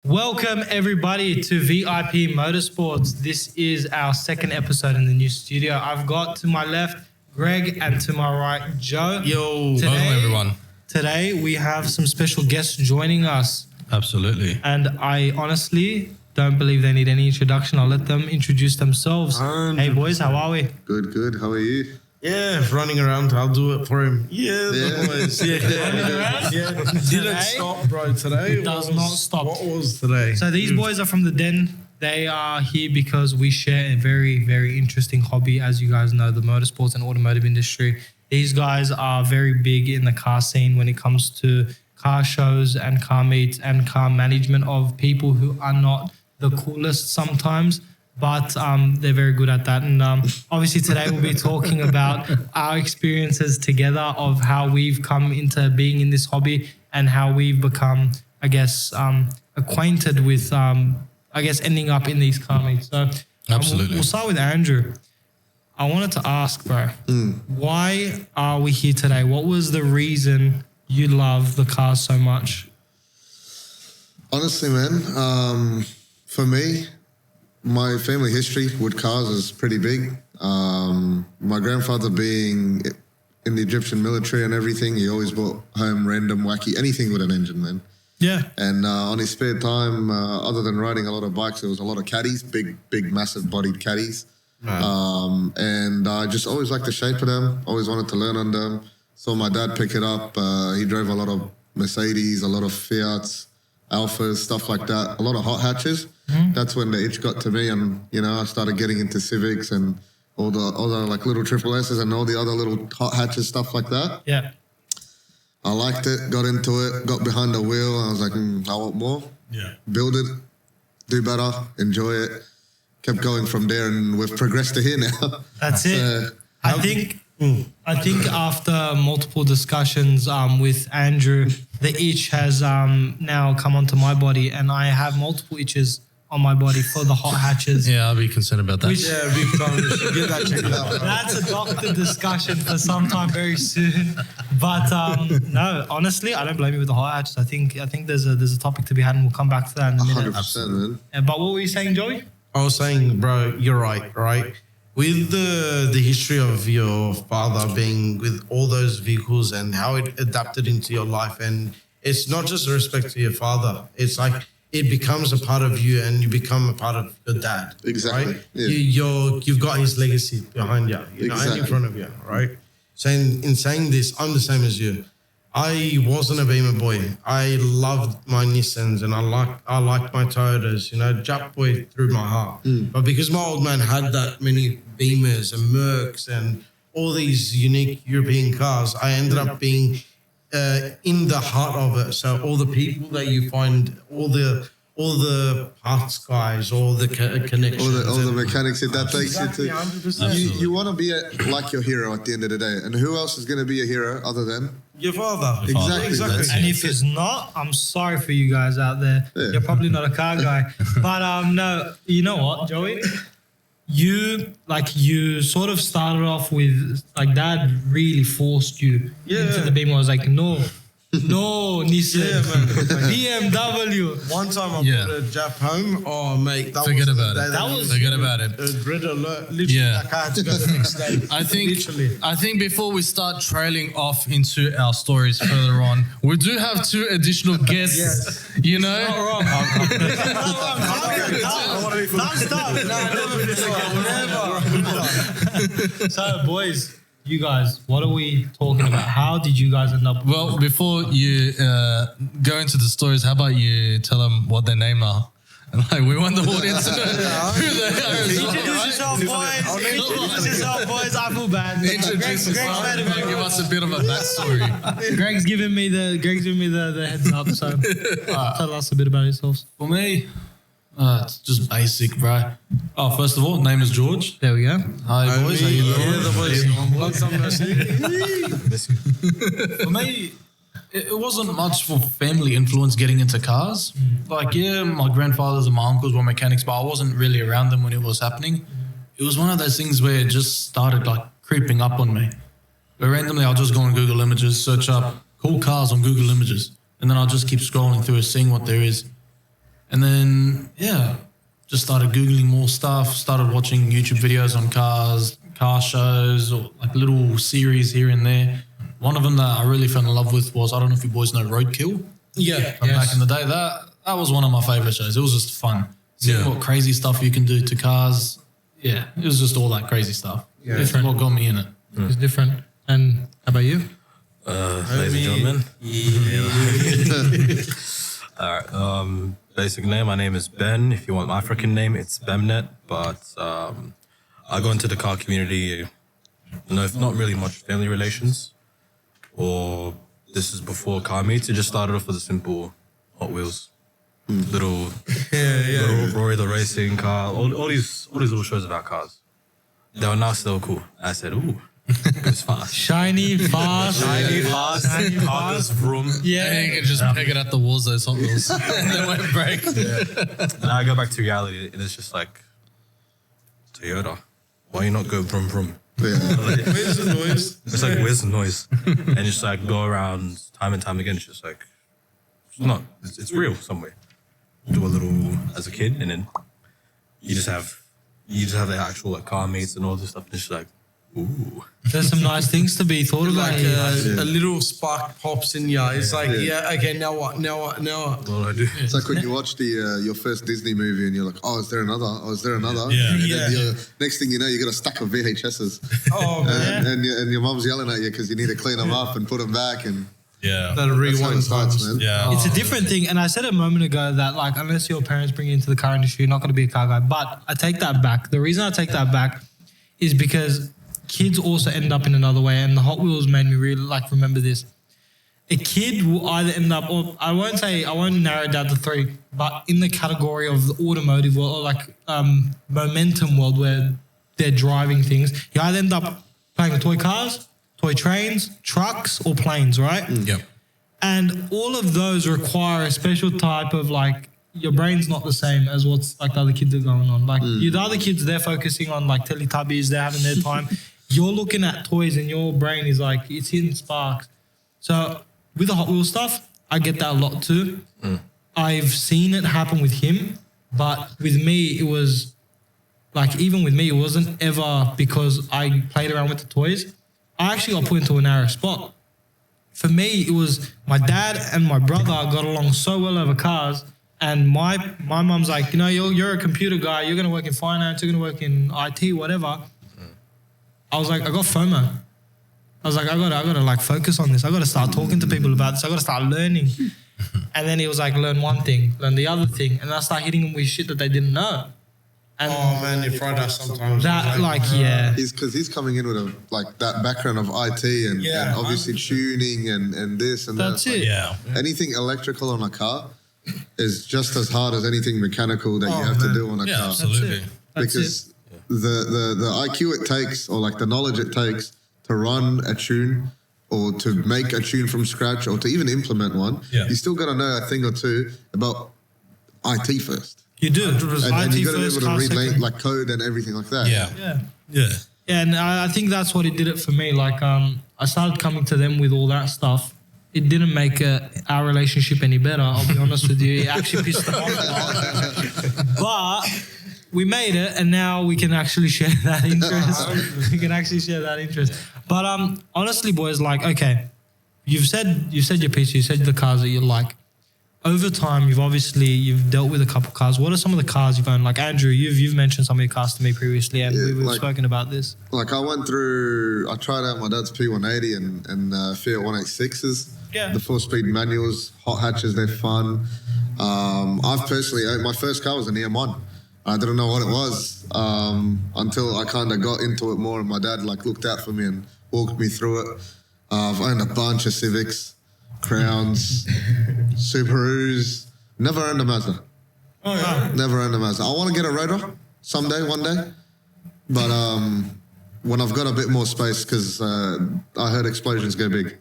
Welcome everybody to VIP Motorsports. This is our second episode in the new studio. I've got to my left Greg and to my right Joe. Yo, today, welcome everyone. Today we have some special guests joining us. Absolutely. And I honestly don't believe they need any introduction. I'll let them introduce themselves. 100%. Hey boys, how are we? Good. How are you? Yeah, running around. I'll do it for him. Yeah. Didn't stop, bro, today. It does not stop. What was today? So these boys are from the Den. They are here because we share a very, very interesting hobby. As you guys know, the motorsports and automotive industry. These guys are very big in the car scene when it comes to car shows and car meets and car management of people who are not the coolest sometimes, but they're very good at that. And obviously today we'll be talking about our experiences together of how we've come into being in this hobby and how we've become, I guess, acquainted with, ending up in these car meets. So Absolutely. We'll start with Andrew. I wanted to ask, bro, why are we here today? What was the reason you love the cars so much? Honestly, man, for me, my family history with cars is pretty big. My grandfather being in the Egyptian military and everything, he always brought home random, wacky, anything with an engine, man. Yeah. And on his spare time, other than riding a lot of bikes, there was a lot of caddies, big, massive bodied caddies. Right. And I just always liked the shape of them, always wanted to learn on them. Saw my dad pick it up. He drove a lot of Mercedes, a lot of Fiats, Alphas, stuff like that, a lot of hot hatches. Mm-hmm. That's when the itch got to me, and I started getting into Civics and all the like little triple S's and all the other little hot hatches, stuff like that. Yeah. I liked it, got into it, got behind the wheel, and I was like, I want more. Yeah. Build it, do better, enjoy it. Kept going from there, and we've progressed to here now. That's it. I think after multiple discussions with Andrew, the itch has now come onto my body, and I have multiple itches on my body for the hot hatches. Yeah, I'll be concerned about that. Get that checked out. That's a doctor discussion for sometime very soon. But no, honestly, I don't blame you with the hot hatches. I think there's a topic to be had, and we'll come back to that in a minute. 100%, man. But what were you saying, Joey? I was saying, bro, you're right? With the history of your father being with all those vehicles and how it adapted into your life, and it's not just a respect to your father. It's like it becomes a part of you, and you become a part of your dad. Exactly. Right? Yeah. You've got his legacy behind you, and in front of you, right? So in saying this, I'm the same as you. I wasn't a Beamer boy. I loved my Nissans and I liked my Toyotas, Jap boy through my heart. But because my old man had that many Beamers and Mercs and all these unique European cars, I ended up being in the heart of it. So all the people that you find, all the parts guys, all the connections. All the mechanics that takes you to... You want to be like your hero at the end of the day. And who else is going to be a hero other than... Your father. Exactly. And if it's not, I'm sorry for you guys out there. Yeah. You're probably not a car guy. But no, you know what, Joey? You sort of started off with, like, Dad really forced you into the Beamer. I was like, no, Nissan, BMW. One time I brought a Jap home. Oh, mate, forget about it. Red alert. Literally, like I had to go the next day. I think before we start trailing off into our stories further on, we do have two additional guests. Yes. Not wrong. Never. So, boys. You guys, what are we talking about? How did you guys end up? Well, before you go into the stories, how about you tell them what their name are? And we want the audience to know who they are. Introduce yourself, boys. I feel bad. Introduce yourself. Give us a bit of a backstory. Greg's giving me the heads up. So tell us a bit about yourselves. For me, it's just basic, bro. Oh, first of all, name is George. There we go. Hi, boys. How you doing? Yeah, the boys. For me, it wasn't much for family influence getting into cars. Like, my grandfathers and my uncles were mechanics, but I wasn't really around them when it was happening. It was one of those things where it just started, like, creeping up on me. But randomly, I'll just go on Google Images, search up cool cars on Google Images, and then I'll just keep scrolling through, seeing what there is. And then, just started Googling more stuff, started watching YouTube videos on cars, car shows, or like little series here and there. One of them that I really fell in love with was, I don't know if you boys know Roadkill. Yeah. From back in the day. That was one of my favorite shows. It was just fun. Seeing what crazy stuff you can do to cars. Yeah, it was just all that crazy stuff. Yeah. That's what got me in it. It's different. And how about you? Ladies and gentlemen. All right. Basic name. My name is Ben. If you want my African name, it's Bemnet. But I go into the car community. Not really much family relations. Or this is before car meets. It just started off with a simple Hot Wheels. Little Rory the racing car. All these little shows about cars. They were nice. They were cool. I said, ooh. Goes fast. Shiny, fast. Car goes vroom. Yeah. You can just peg it at the walls, those Hot Wheels. They won't break. And I go back to reality, and it's just like, Toyota, why you not go vroom vroom? Yeah. Where's the noise? It's like, where's the noise? And just like go around time and time again. It's just like, it's real somewhere. Do a little as a kid, and then you just have the actual like car meets and all this stuff. And it's just like, ooh. There's some nice things to be thought about. Like a little spark pops in your eye. It's like, okay, now what? What do I do? It's like when you watch your first Disney movie and you're like, oh, is there another? Oh, is there another? Yeah. And then next thing you know, you got a stack of VHSs. Oh, man. And your mom's yelling at you because you need to clean them up and put them back. And Yeah. That'll that's how it rewind starts, times. man. Yeah. It's a different thing. And I said a moment ago that, like, unless your parents bring you into the car industry, you're not going to be a car guy. But I take that back. The reason I take that back is because kids also end up in another way. And the Hot Wheels made me really, like, remember this. A kid will either end up, or I won't narrow it down to three, but in the category of the automotive world, or like momentum world where they're driving things, you either end up playing with toy cars, toy trains, trucks, or planes, right? Yep. And all of those require a special type of, like, your brain's not the same as what's like the other kids are going on. Like the other kids, they're focusing on like Teletubbies, they're having their time. You're looking at toys and your brain is like, it's hitting sparks. So with the Hot Wheels stuff, I get that a lot too. I've seen it happen with him, but with me, it was like, even with me, it wasn't ever because I played around with the toys. I actually got put into a narrow spot. For me, it was my dad and my brother got along so well over cars. And my mum's like, you know, you're a computer guy. You're going to work in finance. You're going to work in IT, whatever. I was like, I got FOMO. I was like, I gotta like focus on this. I got to start talking to people about this. I got to start learning. And then he was like, learn one thing, learn the other thing. And I started hitting them with shit that they didn't know. And Oh, man, you fried us sometimes. that, like, yeah. He's coming in with that background of IT and obviously tuning and this and That's that. it. Yeah. Anything electrical on a car is just as hard as anything mechanical that you have to do on a Yeah, car. absolutely. That's Because the IQ it takes, or like the knowledge it takes to run a tune or to make a tune from scratch or to even implement one, you still got to know a thing or two about IT first. You do. And IT you got to be first, able to car read second. like code and everything like that. Yeah. Yeah. Yeah. Yeah, and I think that's what it did it for me. Like, I started coming to them with all that stuff. It didn't make our relationship any better, I'll be honest with you. It actually pissed them off a lot. But we made it, and now we can actually share that interest. We can actually share that interest. But honestly, boys, like, okay, you've said your piece. You said the cars that you like. Over time, you've dealt with a couple cars. What are some of the cars you've owned? Like, Andrew, you've mentioned some of your cars to me previously, and we've spoken about this. Like I tried out my dad's P180 and Fiat 186s. Yeah. The 4-speed manuals, hot hatches, they're fun. I've personally, my first car was an EM1. I didn't know what it was until I kind of got into it more, and my dad like looked out for me and walked me through it. I've owned a bunch of Civics, Crowns, Subarus. Never owned a Mazda. Oh, yeah. Never owned a Mazda. I want to get a Rotor someday, one day. But when I've got a bit more space, because I heard explosions go big.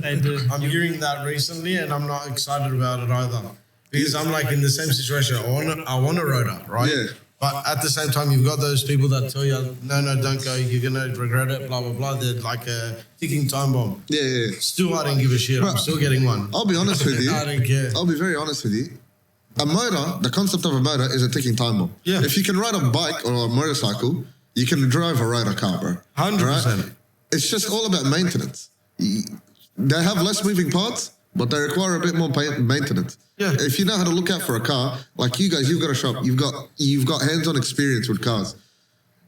They do. I'm hearing that recently, and I'm not excited about it either. Because I'm like in the same situation. I want a Rotor, right? Yeah. But at the same time, you've got those people that tell you, no, don't go, you're going to regret it, blah, blah, blah. They're like a ticking time bomb. Yeah. Still, I don't give a shit. I'm still getting one. I'll be honest with you. I don't care. I'll be very honest with you. A motor, the concept of a motor is a ticking time bomb. Yeah. If you can ride a bike or a motorcycle, you can drive or ride a car, bro. 100%. It's just all about maintenance. They have less moving parts, but they require a bit more maintenance. Yeah. If you know how to look out for a car, like you guys, you've got a shop, you've got hands-on experience with cars.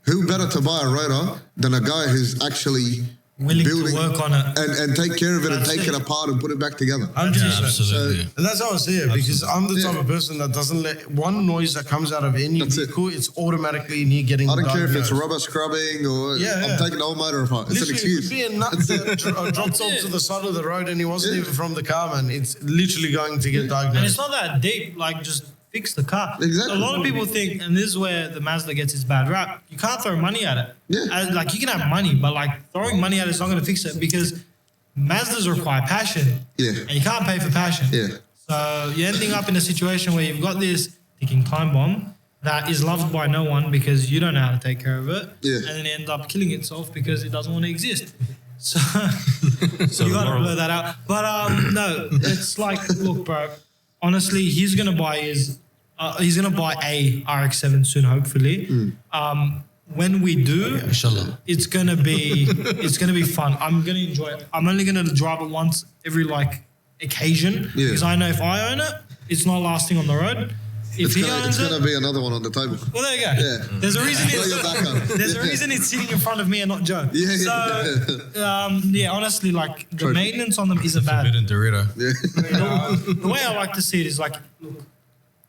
Who better to buy a rotor than a guy who's actually Willing building to work on it. and take care of it and take it apart and put it back together. 100%. Absolutely. And that's how I see it, because I'm the type of person that doesn't let one noise that comes out of any That's it. vehicle, it's automatically near getting I don't care if it's diagnosed. rubber scrubbing or Yeah, I'm yeah. taking the whole motor apart. It's an Literally, it excuse. could be a nut that dropped onto the side of the road and he wasn't even from the car, man. It's literally going to get And diagnosed. it's not that deep, like just fix the car. Exactly. A lot of people think, and this is where the Mazda gets its bad rap, you can't throw money at it. Yeah. Like you can have money, but like throwing money at it's not going to fix it because Mazdas require passion. Yeah. And you can't pay for passion. Yeah. So you're ending up in a situation where you've got this ticking time bomb that is loved by no one because you don't know how to take care of it. Yeah. And then it ends up killing itself because it doesn't want to exist. So, So you gotta moral- blur that out. But no, it's like, look, bro. Honestly, he's gonna buy a RX-7 soon, hopefully. When we do, Inshallah. it's gonna be fun. I'm gonna enjoy it. I'm only gonna drive it once every like occasion because I know if I own it, it's not lasting on the road. If he owns It's it, gonna be another one on the table. well, there you go. Yeah. There's a reason. Throw your back up. There's a reason it's sitting in front of me and not Joe. Yeah, So, honestly, like the Trophy. maintenance on them isn't bad. Forbidden Dorito. The way I like to see it is like, look,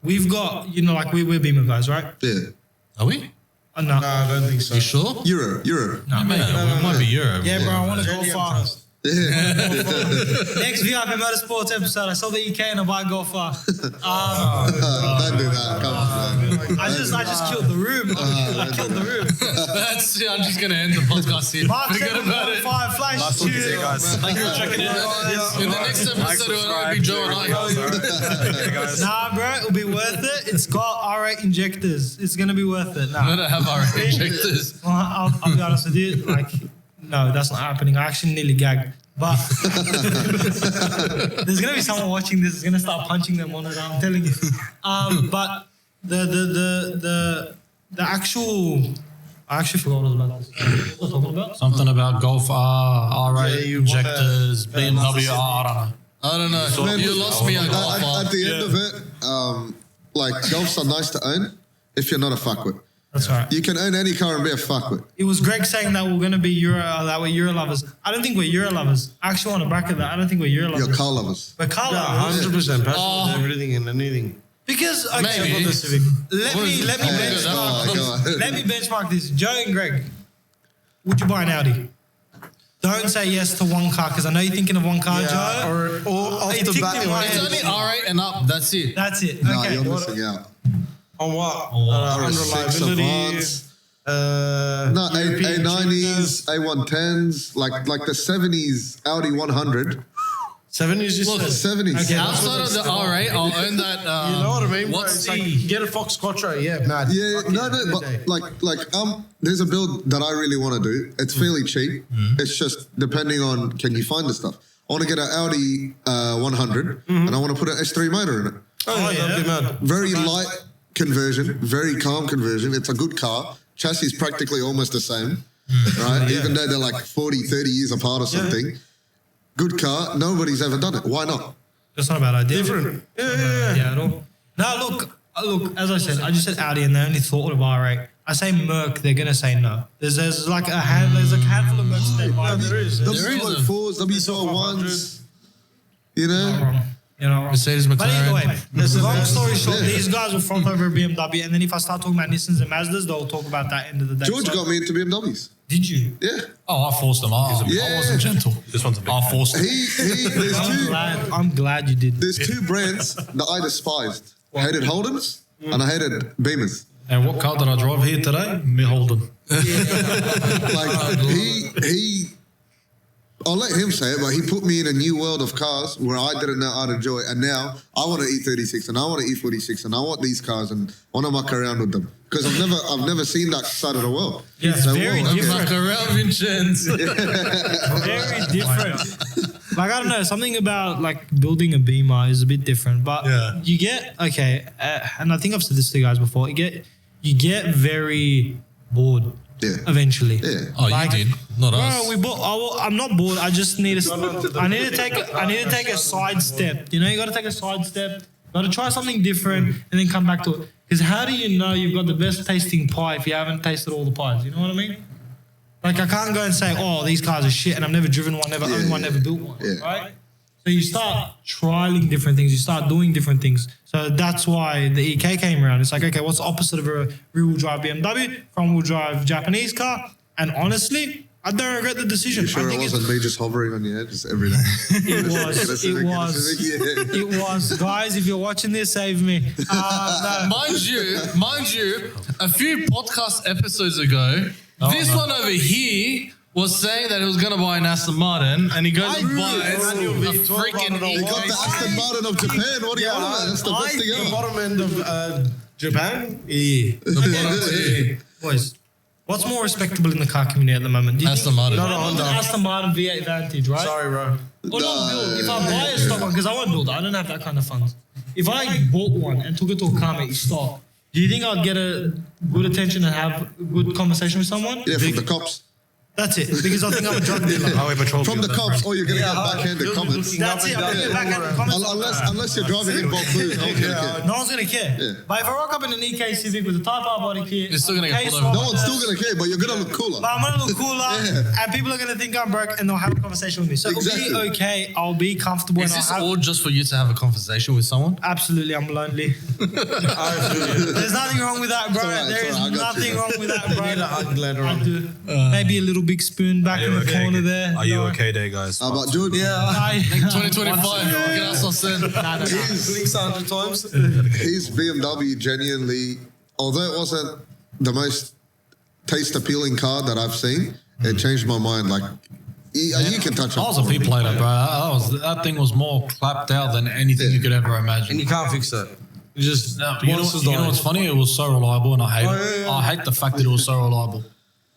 we've got, like we're Beamer guys, right? Yeah. Are we? No. No, I don't think so. You sure? Euro. No, Man, we might be Euro. Yeah, bro, I want to go far. Yeah. Next VIP Motorsports episode, I saw the EK and I might go far. Don't do that. Come on, man. I just killed the room. I killed the room. That's it. I'm just going to end the podcast here. Mark Forget about it. 7.5 flash Talk to you guys. Thank you for checking in. In the next episode, it will be Joe and I. Nah, bro, it'll be worth it. It's got R8 injectors. It's going to be worth it. I Nah. don't have our injectors. Well, I'll be honest with you. Like, no, that's not happening. I actually nearly gagged. But there's gonna be someone watching this is gonna start punching them on it. I'm telling you. But the actual, I actually forgot what I was about to say. What was I talking about? Something about Golf R, R8, Yeah, you injectors, BMW R, I don't know. I don't know. You lost me on golf. At the end of it, like golfs are nice to own if you're not a fuckwit. That's right. You can own any car and be a fuckwit. It was Greg saying that we're gonna be that we're Euro lovers. I don't think we're Euro lovers. I actually want to bracket that. I don't think we're Euro lovers. You're car lovers. We're car Yeah, lovers. 100% passionate and everything and anything. Because okay, Maybe. let me benchmark. Go on. Let me benchmark this. Joe and Greg, would you buy an Audi? Don't say yes to one car because I know you're thinking of one car, Joe. Or off It the ticked bat. in my It's head. only R8 and up. That's it. That's it. No, Okay. you're missing out. On what? RS6 Unreliability. Advance. No, European A90s, A110s, like the 70s Audi 100. 70s just Look, said. 70s. Okay. Outside of the R8, I'll own that. You know what I mean? What's It's the... like, get a Fox Quattro, yeah, mad. Yeah, Fuck no, it, no, good but day. there's a build that I really want to do. It's fairly cheap. It's just depending on can you find the stuff. I want to get an Audi 100 and I want to put an S3 motor in it. Oh, yeah, that'd be mad. Very light conversion, very calm conversion. It's a good car. Chassis is practically almost the same, right? Even though they're like 40, 30 years apart or something. Good car. Nobody's ever done it. Why not? That's not a bad idea. Different. Yeah, at all. No, look. As I said, I just said Audi, and they only thought of R8. I say Merc, they're gonna say no. There's like a handful of Mercs that might be. There is. W4s, W4s, you know? Mercedes, But either way, McLaren. long story short, these guys will front over BMW, and then if I start talking about Nissans and Mazdas, they'll talk about that end of the day. George So- got me into BMWs. Did you? Yeah. Oh, I forced him. I wasn't gentle. This one's a big I forced him. I'm glad you did. There's two brands that I despised. I hated Holdens and I hated Beamers. And what car did I drive here today? Me Holden. Like I'll let him say it, but he put me in a new world of cars where I didn't know how to enjoy it. And now I want an E36 and I want an E46 and I want these cars and want to muck around with them. Because I've never seen that side of the world. Yeah, it's very different. Muck around, Vincenz. Very different. Like, I don't know, something about like building a Beamer is a bit different. But you get, and I think I've said this to you guys before, you get very bored. Yeah. Eventually. Yeah. Oh, Like, you did, not us. I'm not bored. I just need I need to take a side step. You know, you got to take a side step. Got to try something different and then come back to it. Because how do you know you've got the best tasting pie if you haven't tasted all the pies? You know what I mean? Like, I can't go and say, oh, these cars are shit and I've never driven one, never owned one, never built one. Yeah. Right? So you start trialing different things. You start doing different things. So that's why the EK came around. It's like, okay, what's the opposite of a rear-wheel drive BMW? Front-wheel drive Japanese car. And honestly, I don't regret the decision. You sure it wasn't me just hovering on your head just every day? It was. Guys, if you're watching this, save me. No. Mind you, a few podcast episodes ago, this one over here was saying that he was going to buy an Aston Martin, and he goes and buys a freaking He got the Aston Martin of Japan. What do you want? That's the best thing The ever. bottom end of Japan. Boys, what's more respectable in the car community at the moment? Do you Aston think- Martin. No, Honda. Aston Martin V8 Vantage, right? Sorry, bro. Or not build. If I buy a stock one, because I won't build it, I don't have that kind of funds. If I bought one and took it to a car meet stock, do you think I'd get a good attention and have a good conversation with someone? Yeah, from the cops. That's it. Because I think I'm a drug dealer. From the cops, or you're going to get backhanded comments. That's it. I'm going to get back at the comments. Unless you're driving in bulk booze, no one's going to care. No one's going to care. Yeah. But if I rock up in an EK Civic with a Type R body kit, You're still gonna get case pulled over. swap, No one's still going to care, but you're going to look cooler. But I'm going to look cooler, and people are going to think I'm broke, and they'll have a conversation with me. So Exactly. it'll be okay. I'll be comfortable. Is and this I'll have, all just for you to have a conversation with someone? Absolutely, I'm lonely. There's nothing wrong with that, bro. It's all right, There it's is all right, I got nothing you. wrong with that, bro. Need a hug later I on. do. Maybe a little big spoon back in the corner there. Are you No. okay there, guys? How about Jordan? I- 2025, get us off soon. Nah, nah, nah. Clicks 100 times. His BMW genuinely, although it wasn't the most taste appealing car that I've seen, it changed my mind. Like, you can touch I on was a P-plater, bro. That thing was more clapped out than anything you could ever And imagine. you can't fix that. You just You know what's funny? It was so reliable, and I hate it. yeah. I hate the fact that it was so reliable.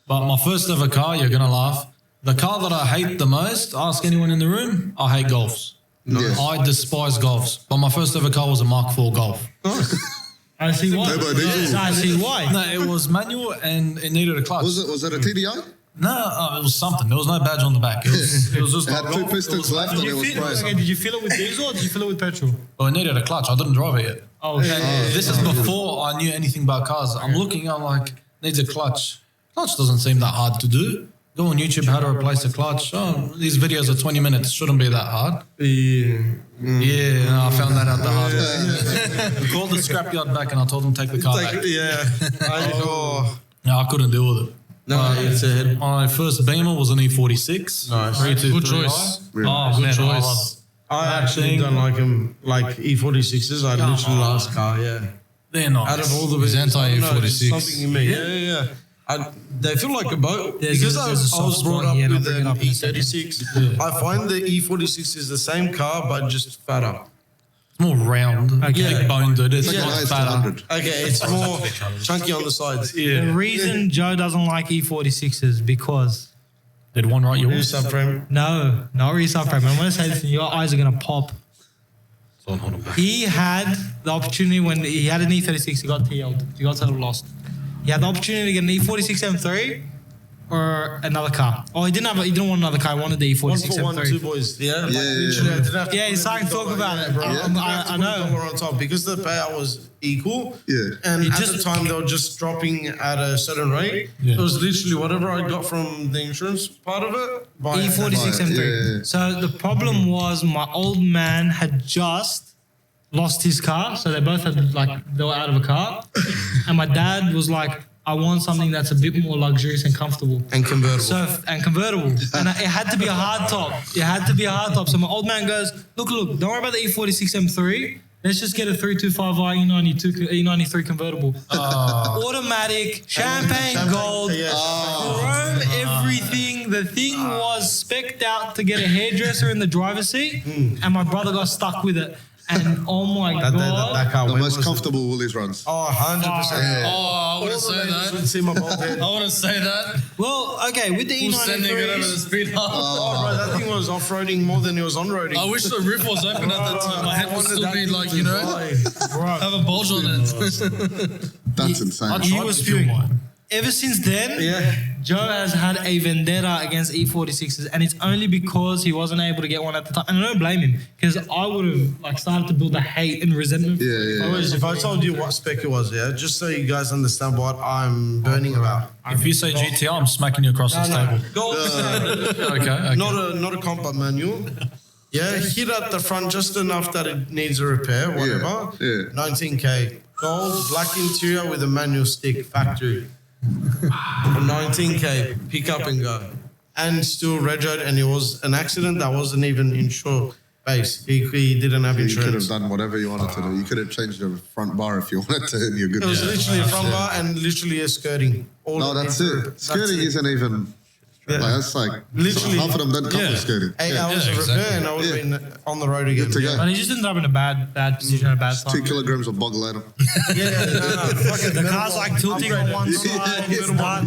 But my first ever car, you're gonna laugh. The car that I hate the most, ask anyone in the room, I hate Golfs. Yes. I despise Golfs. But my first ever car was a Mark IV Golf. I see why. Turbo diesel. I see why. No, it was manual and it needed a clutch. Was it a TDI? No, it was something. There was no badge on the back. It was just It had like two Golf. pistons left and it was spraying. Did you fill it with diesel or did you fill it with petrol? Well, it needed a clutch. I didn't drive it yet. Oh, okay. This is before I knew anything about cars. I'm looking, I'm like, needs a clutch. Clutch doesn't seem that hard to do. Go on YouTube, how to replace a clutch. Oh, these videos are 20 minutes. Shouldn't be that hard. Yeah, no, I found that out the hard way. I called the scrapyard back and I told them take the car back. No, I couldn't deal with it. it's a hit. My first Beamer was an E46. Nice. 323i. Good choice. Oh, Good man, I choice. love I actually don't like them like E46s. I literally last car, They're nice. Out of all the He's vehicles, I don't know, there's anti-E46. something in me. Yeah. They feel like a boat. There's Because a I was soft brought spot up here, and I'll with bring it an up in a second. E36. I find the E46 is the same car, but just fatter. It's more round. Okay. Big boned, dude. It's Like not an IS fatter. 200. Okay, it's more chunky on the sides. The reason Joe doesn't like E46s because Did one right New yours? subframe. no, not really subframe. I'm gonna say this, and your eyes are gonna pop. So hold on back. He had the opportunity when he had an E36, he got TL'd. He got total lost. He had the opportunity to get an E46 M3 or another car. Oh, he didn't want another car. He wanted the One E46 for one, M3. two boys. Yeah, like, Yeah, literally, I didn't have to Yeah, put he's starting to $1 talk about it, bro. Yeah. I know. $1 on top because the payout was equal. Yeah. And It at just- the time they were just dropping at a certain rate. Yeah. It was literally whatever I got from the insurance part of it. buy it. E46 Yeah, M3. yeah. So the problem was my old man had just lost his car. So they both had they were out of a car. And my dad was like, I want something that's a bit more luxurious and comfortable. And convertible. And convertible. And it had to be a hard top. It had to be a hard top. So my old man goes, look, don't worry about the E46 M3. Let's just get a 325i E93 convertible. Automatic, champagne gold, Yeah. chrome everything. The thing was specced out to get a hairdresser in the driver's seat, and my brother got stuck with it. And oh my god, that car The when most was it? comfortable Woolies runs. Oh, 100%. Oh, I wouldn't say that. See my bald head. I wouldn't say that. Well, okay, with the Who's sending it over the E93s, speed hump? Oh, bro, that thing was off-roading more than it was on-roading. I wish the roof was open at that time. My head would still be like, you know, have a bulge on it. That's insane. he was spewing. Ever since then, Joe has had a vendetta against E46s, and it's only because he wasn't able to get one at the time. And I don't blame him, because I would have started to build a hate and resentment. If I told you what spec it was, just so you guys understand what I'm burning about. If you say GTR, I'm smacking you across this table. Gold standard. Okay. Not a combat manual. Yeah, hit at the front just enough that it needs a repair, whatever. 19K. Gold, black interior with a manual stick, factory. 19K, pick up and go. And still regoed, and it was an accident that wasn't even insured base. He didn't have You could have insurance. done whatever you wanted to do. You could have changed the front bar if you wanted to. And you're good. It was literally a front bar and literally a skirting. No, that's it. Skirting isn't even. Like, that's like Literally. half of them don't come with skirting. 8 hours of repair, and I would have been on the road again. Good to go. And he just ended up in a bad position at a bad time. 2 kilograms of bog later. The car's like tilting on one side, middle one.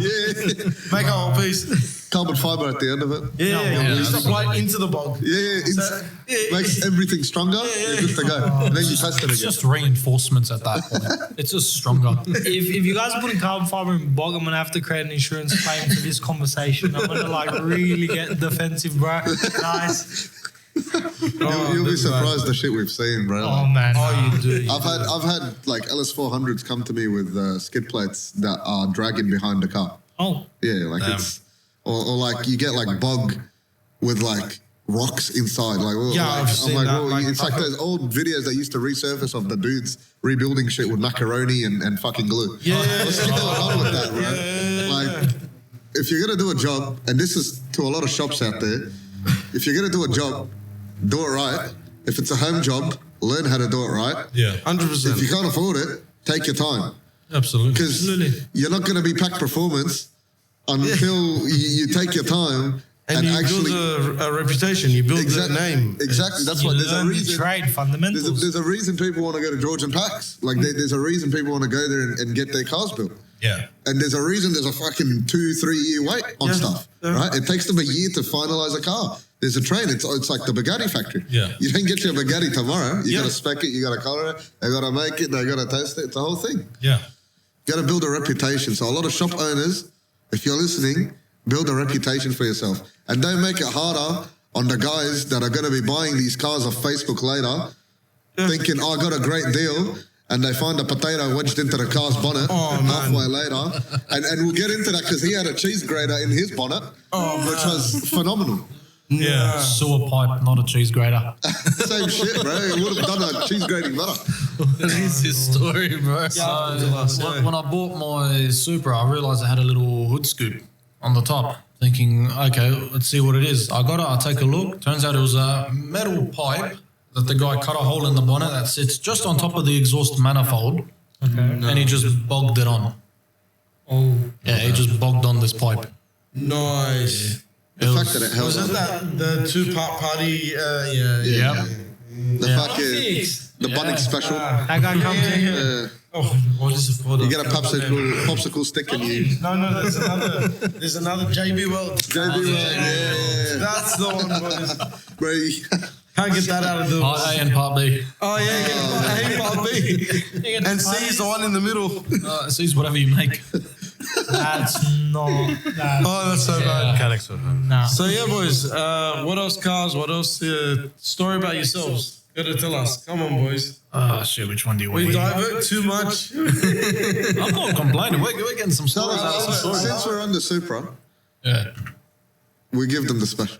Make a whole piece. Carbon fiber at the end of it. You supply into the bog. Makes everything stronger. You're good to go. And then you test it It's again. just reinforcements at that point. It's just stronger. If you guys are putting carbon fiber in bog, I'm gonna have to create an insurance claim for this conversation. I'm gonna like really get defensive, bro. Nice. You'll be surprised the shit we've seen, bro. Oh man. You do. I've had like LS400s come to me with skid plates that are dragging behind the car. Oh. Yeah, like it's or like you get like bog with like rocks inside. Like, I've seen that. It's like those old videos that used to resurface of the dudes rebuilding shit with macaroni and fucking glue. What's going on with that, bro? Like, if you're gonna do a job, and this is to a lot of shops out there, if you're gonna do a job, do it right. If it's a home job, learn how to do it right. 100%. If you can't afford it, take your time. Absolutely. Because you're not going to be pack performance until you take your time and you actually build a reputation. You build a name. Exactly. That's You why there's a learn the reason. trade fundamentals. There's a reason people want to go to George and Packs. Like there's a reason people want to go there and get their cars built. Yeah. And there's a reason there's a fucking 2-3 year wait on stuff. Right? It takes them a year to finalize a car. There's a train. It's like the Bugatti factory. Yeah. You don't get your Bugatti tomorrow. You got to spec it. You got to color it. They got to make it. They got to test it. It's a whole thing. Yeah. You got to build a reputation. So a lot of shop owners, if you're listening, build a reputation for yourself. And don't make it harder on the guys that are going to be buying these cars off Facebook later, thinking, I got a great deal, and they find a potato wedged into the car's bonnet halfway later. And we'll get into that because he had a cheese grater in his bonnet, which was phenomenal. Yeah. Sewer pipe, not a cheese grater. Same shit, bro. It would have done a cheese grating better. What is his story, bro? When I bought my Supra, I realised I had a little hood scoop on the top. Thinking, okay, let's see what it is. I got it, I take a look. Turns out it was a metal pipe that the guy cut a hole in the bonnet that sits just on top of the exhaust manifold. Okay. And he just bogged it on. Oh. Yeah, he just bogged on this pipe. Nice. The fact that it held Wasn't that the 2-part party? The fucking the Bunnings special. That guy comes in here. Oh, what is it for? You get a popsicle stick and you. No, there's another JB World. That's the one, boys. Bro, Can't get that out of the. Part A and Part B. Oh yeah, get part B. And C is the one in the middle. C's whatever you make. That's not. That's so bad. Mechanics of him. Nah. So yeah, boys. What else cars? What else? Story about yourselves. Gotta tell us. Come on, boys. Oh shit, which one do you want? We divert too much. I'm not complaining. We're getting some stories out of some stories. Since we're on the Supra, Yeah. we give them the special.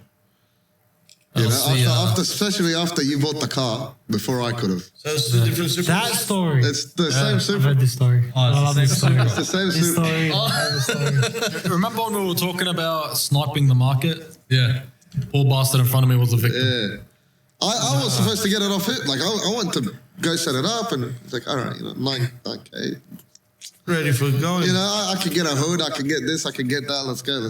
You know, especially after you bought the car before I could have. So it's a different Supra. That story. It's the same I've Supra. heard this story. I love this story. It's the same This Supra. story. I love this story. Remember when we were talking about sniping the market? Yeah. Poor bastard in front of me was the victim. Yeah. I was supposed to get it off it. Like, I went to go set it up, and it's like, all right, 9K. Ready for going. You know, I can get a hood, I can get this, I can get that. Let's go.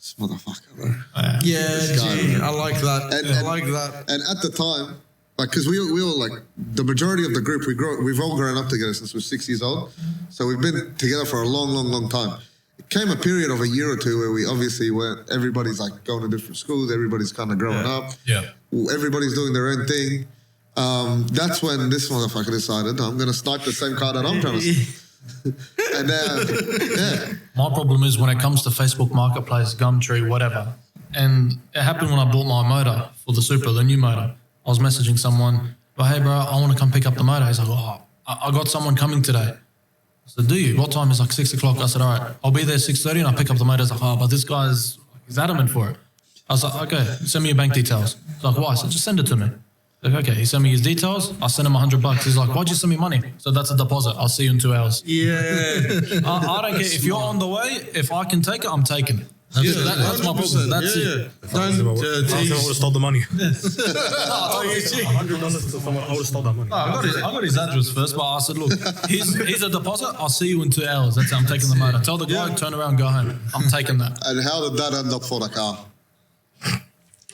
this motherfucker, bro. Yeah, gee, I like that. And- I like that. And at the time, like, because we all like the majority of the group, we've all grown up together since we're 6 years old, so we've been together for a long time. It came a period of a year or two where we obviously weren't. Everybody's like going to different schools. Everybody's kind of growing up. Yeah. Everybody's doing their own thing. That's when this motherfucker decided I'm going to snipe the same car that I'm trying to. And yeah, My problem is when it comes to Facebook Marketplace, Gumtree, whatever. And it happened when I bought my motor for the Supra, the new motor. I was messaging someone, but hey, bro, I want to come pick up the motor. He's like, oh, I got someone coming today. I said, do you? What time? It's like 6 o'clock. I said, all right, I'll be there 6:30 and I'll pick up the motor. He's like, oh, but this guy's he's adamant for it. I was like, okay, send me your bank details. He's like, why? I said, just send it to me. Like, okay, he sent me his details. I sent him $100. He's like, why'd you send me money? So that's a deposit. I'll see you in 2 hours. Yeah. I don't care. If you're on the way, if I can take it, I'm taking it. That's my problem. That's it. Don't I would have stole the money. $100 to someone, I would have stole that money. I got his address first, but I said, look, here's a deposit. I'll see you in 2 hours. That's it. I'm taking the motor. Tell the guy, turn around, go home. I'm taking that. and how did that end up for the car?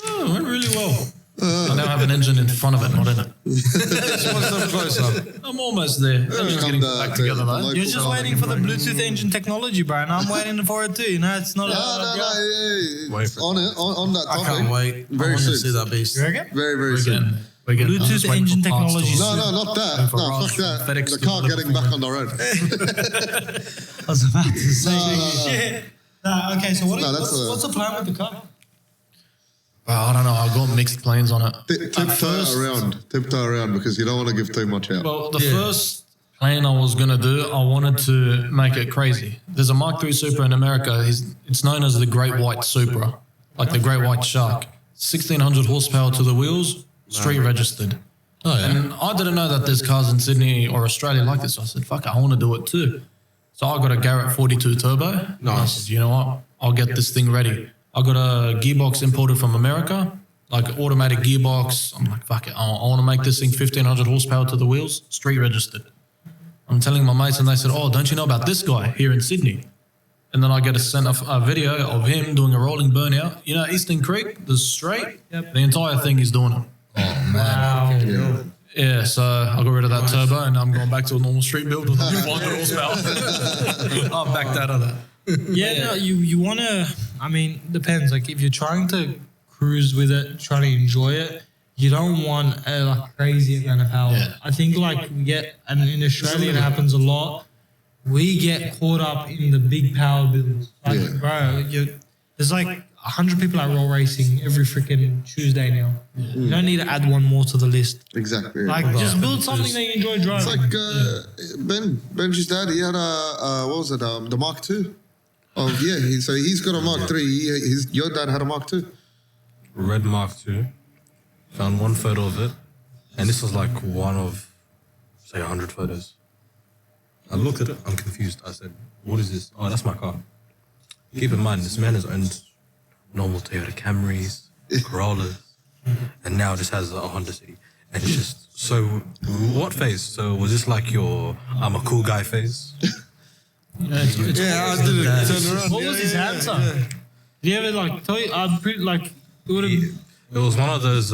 Oh, it went really well. I now have an engine in front of it, not in it. One step closer. I'm almost there. Engine's getting back together, though. You're just waiting for the Bluetooth engine technology, bro, and I'm waiting for it too. You know, it's not. Wait for it. On that topic. I can't wait. Very I want to soon. see that beast. You reckon? Very soon. We're getting Bluetooth I'm just waiting engine for parts technology. to- No, not that. Going for No, Ross fuck that. from FedEx The to car getting back on the road. I was about to say. Shit. Nah, okay, so what's the plan with the car? Well, I don't know. I got mixed plans on it. Tiptoe around because you don't want to give too much out. Well, the first plan I was going to do, I wanted to make it crazy. There's a Mark III Supra in America. It's known as the Great White Supra, like the Great White Shark. 1,600 horsepower to the wheels, street registered. Oh, yeah. And I didn't know that there's cars in Sydney or Australia like this. So I said, fuck it, I want to do it too. So I got a Garrett 42 Turbo. Nice. I said, you know what? I'll get this thing ready. I got a gearbox imported from America, like automatic gearbox. I'm like, fuck it, I want to make this thing 1,500 horsepower to the wheels, street registered. I'm telling my mates and they said, oh, don't you know about this guy here in Sydney? And then I get sent a video of him doing a rolling burnout. You know, Eastern Creek, the straight, the entire thing is doing it. Oh, man. Yeah, so I got rid of that turbo and I'm going back to a normal street build with 500 horsepower. I'll back that out of that. Yeah, no, you want to, I mean, depends. Like, if you're trying to cruise with it, trying to enjoy it, you don't want a like, crazy amount of power. Yeah. I think, like, we get, and in Australia it happens a lot, we get caught up in the big power builds. Like, bro, there's like 100 people at roll racing every freaking Tuesday now. You don't need to add one more to the list. Exactly. Like, just build something that you enjoy driving. It's like Benji's dad. He had what was it? The Mark II. Oh yeah. So he's got a Mark III. Your dad had a Mark II. Red Mark II. Found one photo of it, and this was like one of, say, 100 photos. I looked at it. I'm confused. I said, "What is this? Oh, that's my car." Keep in mind, this man has owned normal Toyota Camrys, Corollas, and now just has a Honda City. And it's just so. What phase? So was this like your "I'm a cool guy" phase? Yeah, I did it. Turn around. What was his answer? Did you ever like tell you? I'm pretty like it would have. It was one of those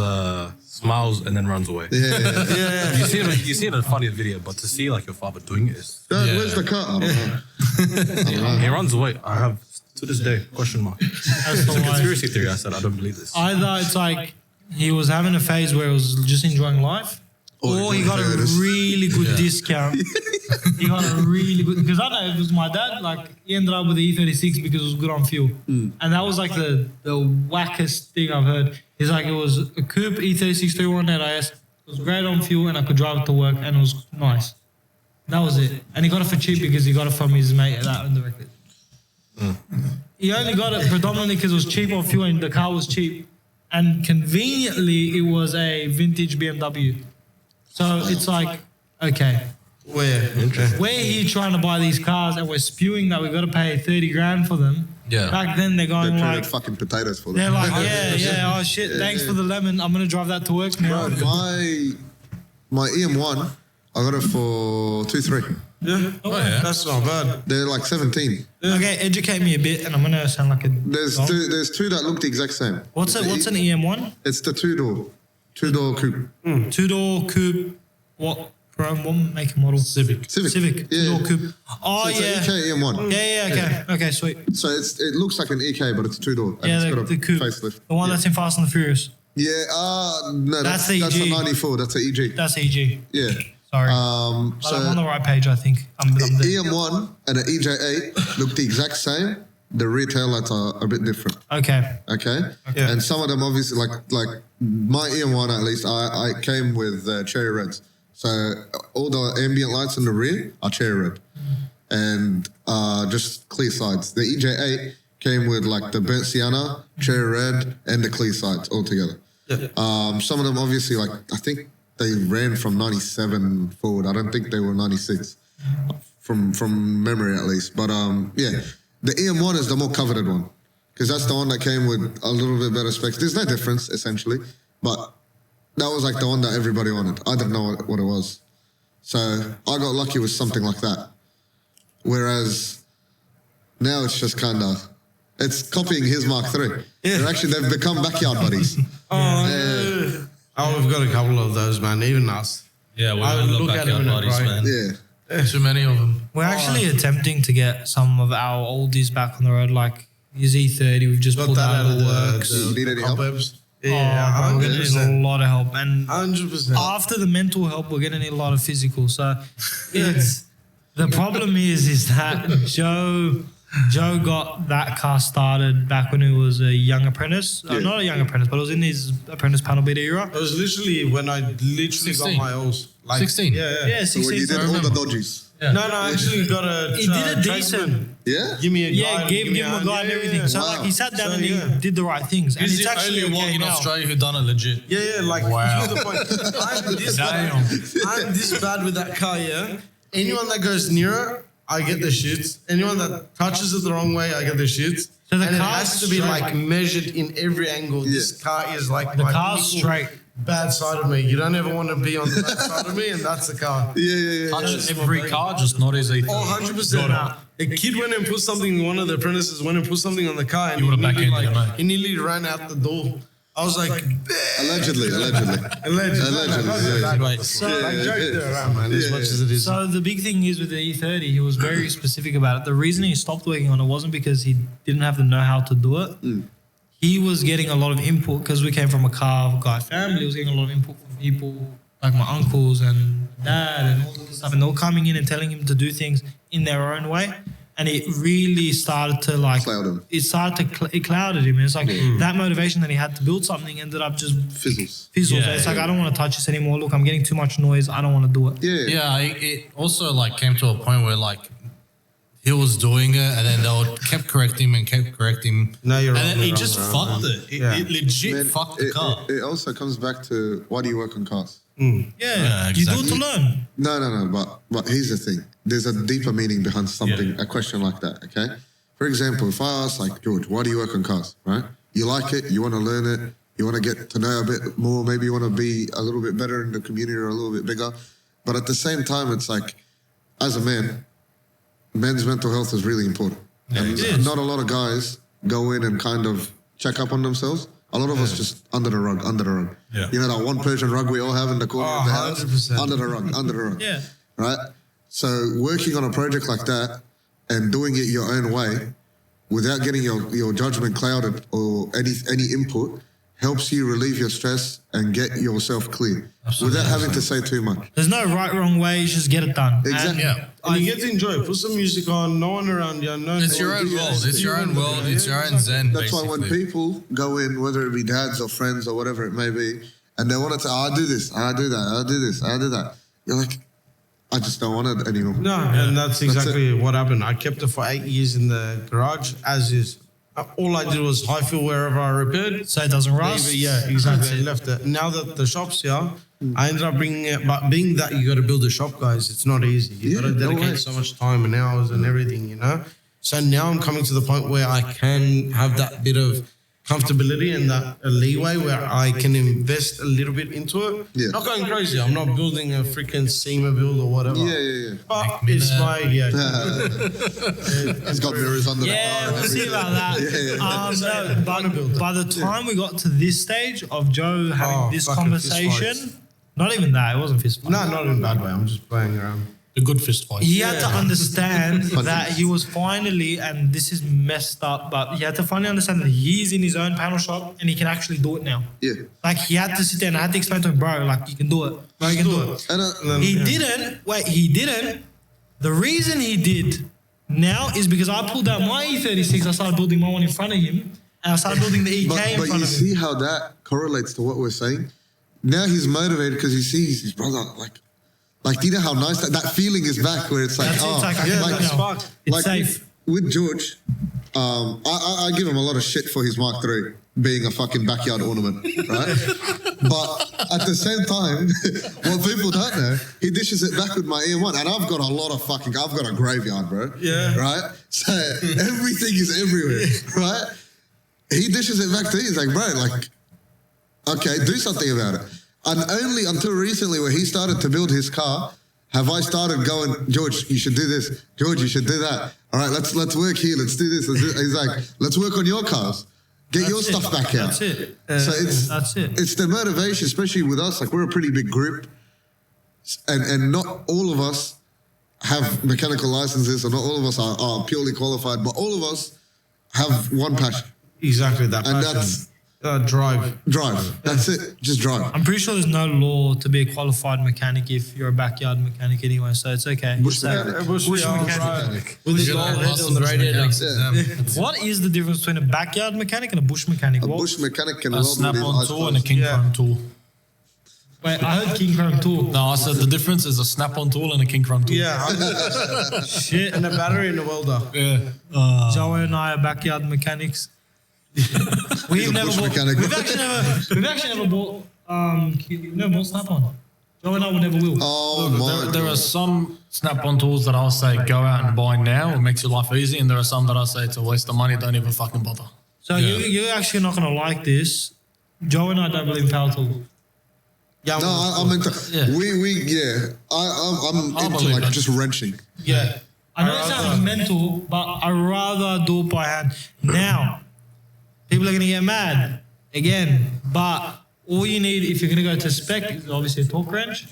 smiles and then runs away. Yeah. You see it in a funny video, but to see like your father doing it is. Dad, where's the car? I don't know. He runs away. I have to this day question mark. That's It's a conspiracy theory. I said I don't believe this. Either it's like he was having a phase where he was just enjoying life, or he got a really good discount. He got a really good, because I know it was my dad, like he ended up with the E36 because it was good on fuel. And that was like the wackest thing I've heard. He's like, it was a coupe E36 318 IS, it was great on fuel and I could drive it to work and it was nice. That was it. And he got it for cheap because he got it from his mate that owned the record. He only got it predominantly because it was cheap on fuel and the car was cheap. And conveniently, it was a vintage BMW. So it's like, okay, we're here trying to buy these cars and we're spewing that we've got to pay 30 grand for them. Yeah. Back then, they're They going traded like, fucking potatoes for they're them. like, yeah, oh shit, thanks for the lemon. I'm going to drive that to work now. My EM1, I got it for 2.3. Yeah. Oh, yeah. That's not bad. They're like 17. Okay, educate me a bit, and I'm gonna sound like a. There's dog. two that look the exact same. What's it? What's an EM1? It's the two-door coupe. 2-door coupe. What? What make and model? Civic. Civic. Yeah. 2-door coupe. Oh So it's yeah. an EK EM1. Yeah. Okay. Okay. Sweet. So it looks like an EK, but it's a two-door. And Yeah, it's got the a coupe. facelift. The one that's in Fast and the Furious. Yeah, no, That's that's the a EG. 94. That's a EG. That's EG. Yeah. Sorry. But I'm on So the right page, I think. I'm there. EM1 and an EJ8 look the exact same. The rear taillights are a bit different. Okay. Okay. Yeah. And some of them obviously like my EM1 at least I came with cherry reds. So all the ambient lights in the rear are cherry red, and just clear sides. The EJ8 came with like the burnt sienna, cherry red, and the clear sides all together. Yeah. Some of them obviously like I think they ran from 97 forward. I don't think they were 96 from memory at least. But yeah, the EM1 is the more coveted one because that's the one that came with a little bit better specs. There's no difference essentially, but that was like the one that everybody wanted. I didn't know what it was. So I got lucky with something like that. Whereas now it's just kind of, it's copying his Mark III. Yeah. They've become backyard buddies. Oh, we've got a couple of those, man. Even us. Yeah, I would look at him and buddies, cry. man. Yeah. Too many of them. We're actually attempting to get some of our oldies back on the road, like your Z30. We've just Got pulled that out out of the works. You need any help? cobwebs. Oh, Yeah, we're gonna need a 100%. lot of help, and 100%. after the mental help, we're gonna need a lot of physical. So, it's the problem is that Joe got that car started back when he was a young apprentice. Not a young apprentice, but it was in his apprentice panel beater era. It was literally when I literally 16. got my O's. Like, 16? Yeah. Yeah, So when 16. you did all the dodgies. Yeah. No, I actually got a. He did a tradesman. decent. Yeah? Give me a Yeah, guide. give him a guide and everything. So Wow. like he sat down So, and he yeah. did the right things, and He's it's the actually only one okay in now. Australia who done it legit. Yeah, like Wow. to the point. I'm this Damn. I'm this bad with that car, yeah. Anyone that goes near it, I get the shits. Anyone that touches it the wrong way, I get the shits. So the and it car's has to be straight. like measured in every angle. This car is like The my car's pinnacle straight. bad side of me. You don't ever want to be on the bad side of me, and that's the car. Yeah. Touch every car, just not as easy. Oh, 100%. A kid went and put something, one of the apprentices went and put something on the car, and You would've he nearly, backhanded him, eh? he nearly ran out the door. I was like, Allegedly. allegedly. Yeah. Wait. Like, joke there around, man, as much as it is. So the big thing is with the E30, he was very specific about it. The reason he stopped working on it wasn't because he didn't have the know-how to do it. He was getting a lot of input because we came from a car guy family. He was getting a lot of input from people like my uncles and dad and all this stuff, and they were coming in and telling him to do things in their own way. And it really started to like Cloud him. it clouded him. And it's like that motivation that he had to build something ended up just Fizzles. fizzles. Yeah, It's like I don't want to touch this anymore. Look, I'm getting too much noise. I don't want to do it. Yeah. Yeah, it also like came to a point where like he was doing it, and then they kept correcting him and kept correcting him. No, you're and wrong, then you're it just wrong, fucked man. it. Yeah. It legit Man, fucked the car. It also comes back to why do you work on cars? Yeah, you do it to learn. No. But here's the thing. There's a deeper meaning behind something, a question like that, okay? For example, if I ask, like, George, why do you work on cars, right? You like it, you want to learn it, you want to get to know a bit more, maybe you want to be a little bit better in the community or a little bit bigger. But at the same time, it's like, as a man, men's mental health is really important. And not a lot of guys go in and kind of check up on themselves. A lot of us just under the rug. Yeah. You know that one Persian rug we all have in the corner of the house? 100%. Under the rug. Yeah. Right? So working on a project like that and doing it your own way without getting your judgment clouded or any input helps you relieve your stress and get yourself clear without having to say too much. There's no right, wrong way. Just get it done. Exactly. Yeah. And you get to enjoy it. Put some music on, no one around you. No, It's your own world. It's your own world. It's your own zen. That's why when basically. people go in, whether it be dads or friends or whatever it may be, and they want to say, I do this, I do that, I do this, I do that. You're like, I just don't want it anymore. No, and that's exactly it. what happened. I kept it for 8 years in the garage, as is. All I did was high fill wherever I repaired. So it doesn't rust. Leave it, yeah, exactly. I left it. Now that the shop's here, I ended up bringing it. But being that you got to build a shop, guys, it's not easy. You got to no dedicate way. so much time and hours and everything, you know. So now I'm coming to the point where I can have that bit of comfortability and that leeway where I can invest a little bit into it. Yeah. Not going crazy. I'm not building a freaking SEMA build or whatever. Yeah. But it's my He's got mirrors under the car. Yeah, and we'll see everything. about that. Yeah. No, but by the time we got to this stage of Joe having this fucking conversation, fist not even that, it wasn't fist fight. No, not in a bad way. I'm just playing around. The good fist fight. He had to understand that he was finally, and this is messed up, but he had to finally understand that he's in his own panel shop and he can actually do it now. Yeah. Like he had to sit there and I had to explain to him, bro, like you can do it. Bro, you can do it. And He didn't. The reason he did now is because I pulled out my E36, I started building my one in front of him, and I started building the EK in but front you of him. see how that correlates to what we're saying? Now he's motivated because he sees his brother, like, do you know how nice that feeling is back where it's like, That's it, oh, it's like, I can do it now. It's safe. With George, I give him a lot of shit for his Mark III being a fucking backyard ornament, right? But at the same time, what people don't know, he dishes it back with my EM1, and I've got a graveyard, bro. Yeah. Right? So everything is everywhere, right? He dishes it back to you. He's like, bro, like, okay, do something about it. And only until recently where he started to build his car, have I started going, George, you should do this. George, you should do that. All right, let's work here. Let's do this. He's like, let's work on your cars. Get your stuff back out. That's it. So it's the motivation, especially with us. Like we're a pretty big group, and not all of us have mechanical licenses, or not all of us are purely qualified, but all of us have one passion. Exactly that. And passion. that's drive. That's it. Just drive. I'm pretty sure there's no law to be a qualified mechanic if you're a backyard mechanic anyway, so it's okay. Bush So- mechanic. Bush mechanic. With his You're gold gonna head pass on the bush radiator. mechanics exam. What is the difference between a backyard mechanic and a bush mechanic? A What- bush mechanic can A weld with his snap-on eyes tool and a closed. king Yeah. chrome tool. Wait, I heard King Chrome tool. No, I said the difference is a snap-on tool and a king chrome tool. Yeah, 100%. Shit. And a battery and a welder. Yeah. Joe and I are backyard mechanics. We've a never bush bought. mechanic. We've actually never bought. No bought snap-on. Joe and I would never will. Oh my There are God. some snap-on tools that I'll say go out and buy now. It makes your life easy, and there are some that I say it's a waste of money. Don't even fucking bother. So you're actually not gonna like this. Joe and I don't believe in power tool. Yeah, No, I'm into. Yeah. I'm I'll into believe like it. just wrenching. Yeah. I know it sounds mental, but I'd rather do it by hand. Now, people are going to get mad again, but all you need, if you're going to go to spec, is obviously a torque wrench.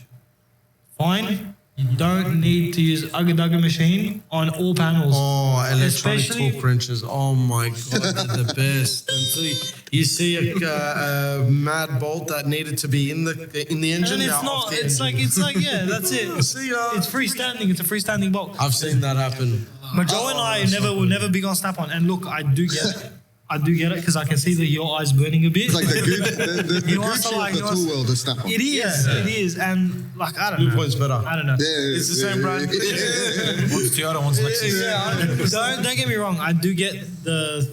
Fine. You don't need to use Ugga machine on all panels. Oh, electronic Especially- torque wrenches. Oh my God, they're the best. Until you see a mad bolt that needed to be in the engine. And now it's off not, the it's engine. like, yeah, that's it. See ya. It's freestanding. It's a freestanding bolt. I've seen that happen. But Joe and I will never be on snap-on. And look, I do get it. I do get it because I can see that your eyes burning a bit. It's like the You Gucci also like- of the you also- tool world is snap on. It is, and like I don't Blue know. point's better. I don't know. It's the same brand. One's Toyota, one's Lexus. Don't get me wrong. I do get the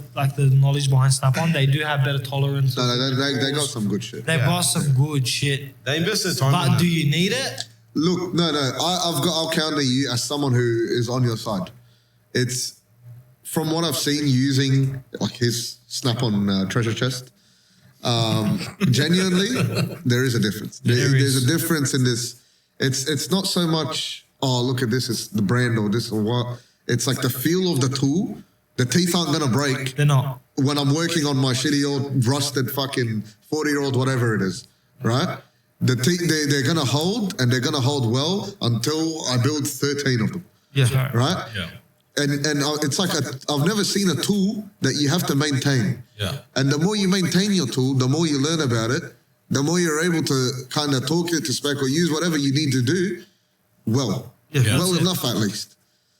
knowledge behind Snap-on. They do have better tolerance. No, they got some good shit. They've got some good shit. They invested time in But that. do you need it? Look, no, I'll counter you as someone who is on your side. It's from what I've seen using like his snap-on treasure chest. Genuinely, there is a difference. There's a difference in this. It's not so much. Oh, look at this! It's the brand or this or what. It's like the feel of the tool. The teeth aren't gonna break They're not. when I'm working on my shitty old rusted fucking 40-year-old whatever it is, right? The teeth they're gonna hold and they're gonna hold well until I build 13 of them, Yeah. right? Yeah. And it's like I've never seen a tool that you have to maintain. Yeah. And the more you maintain your tool, the more you learn about it, the more you're able to kind of talk it to spec or use whatever you need to do well. Yeah, Well that's it. enough at least.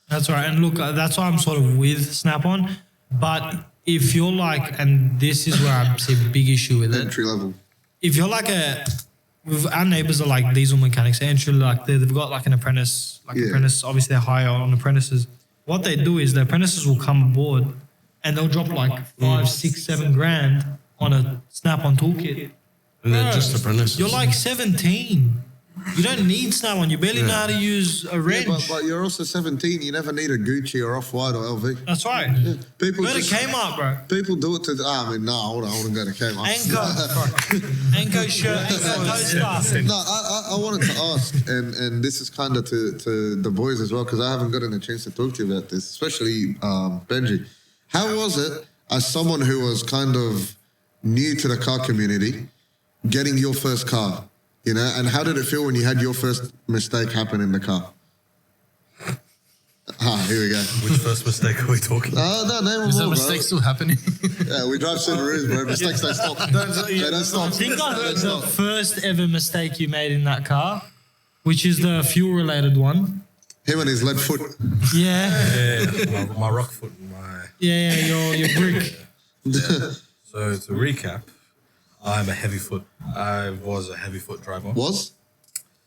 That's right. And look, that's why I'm sort of with Snap-on. But if you're like, and this is where I see a big issue with it. Entry level. If you're like our neighbors are like diesel mechanics. They're entry, like they've got like an apprentice, apprentice. Obviously, they're higher on apprentices. What they do is the apprentices will come aboard and they'll drop like 5, 6, 7 grand on a Snap-on toolkit. And they're just apprentices. You're like 17. You don't need someone. You barely know how to use a Yeah, wrench. but you're also 17. You never need a Gucci or Off-White or LV. That's right. People Go to just, Kmart, bro. people do it to. I mean, no, I wouldn't go to Kmart. Anko shirt, Anko toaster. No, I wanted to ask, and this is kind of to the boys as well, because I haven't gotten a chance to talk to you about this, especially Benji. How was it, as someone who was kind of new to the car community, getting your first car? You know, and how did it feel when you had your first mistake happen in the car? Here we go. Which first mistake are we talking? No, name them Is that all, mistake bro. still happening? Yeah, we drive Subarus, bro. Mistakes don't stop. They don't stop. I think I heard the first ever mistake you made in that car, which is the fuel-related one. Him and his lead foot. Yeah, Yeah, my rock foot, your brick. So to recap, I'm a heavy foot. I was a heavy foot driver. Was?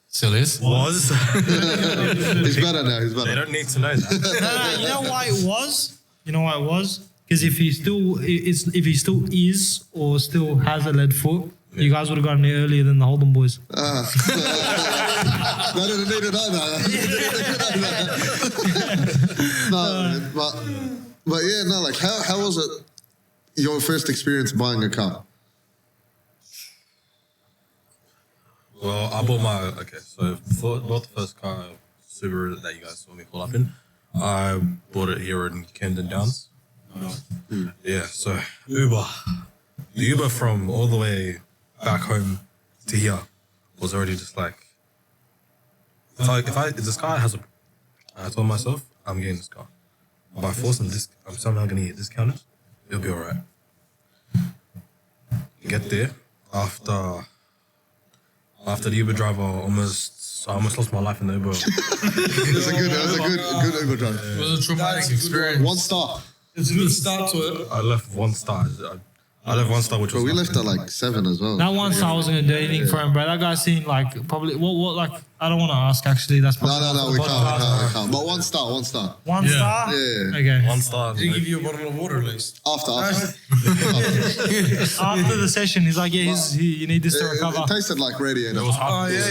Still is. Was. He's better now. He's They better. don't need to know that. No, you know why it was? You know why it was? Because if he still is or still has a lead foot, you guys would have gotten it earlier than the Holden boys. They didn't need to know that. No, but yeah, no, like how was it your first experience buying a car? Well, I bought bought the first car, Subaru, that you guys saw me pull up in. I bought it here in Camden Downs. Yeah, so Uber. The Uber from all the way back home to here was already just like, if this car has I told myself, I'm getting this car. By force and I'm somehow going to get discounted, it'll be all right. Get there, after the Uber driver I almost lost my life in the Uber. It was a good Uber drive. It was a traumatic experience. 1 star. It's a good start to it. I left 1 star. I left 1 star, which But was we left at like 7 as well. That one star wasn't gonna do anything for him, bro. That guy seemed like probably what like I don't want to ask actually. That's probably No, we can't. But 1 star, 1 star. One Yeah. star. Yeah. Okay. 1 star. Did he give you a bottle of water at least? After. After the session, he's like, yeah, you need this to recover. It tasted like radiator. It was hot. It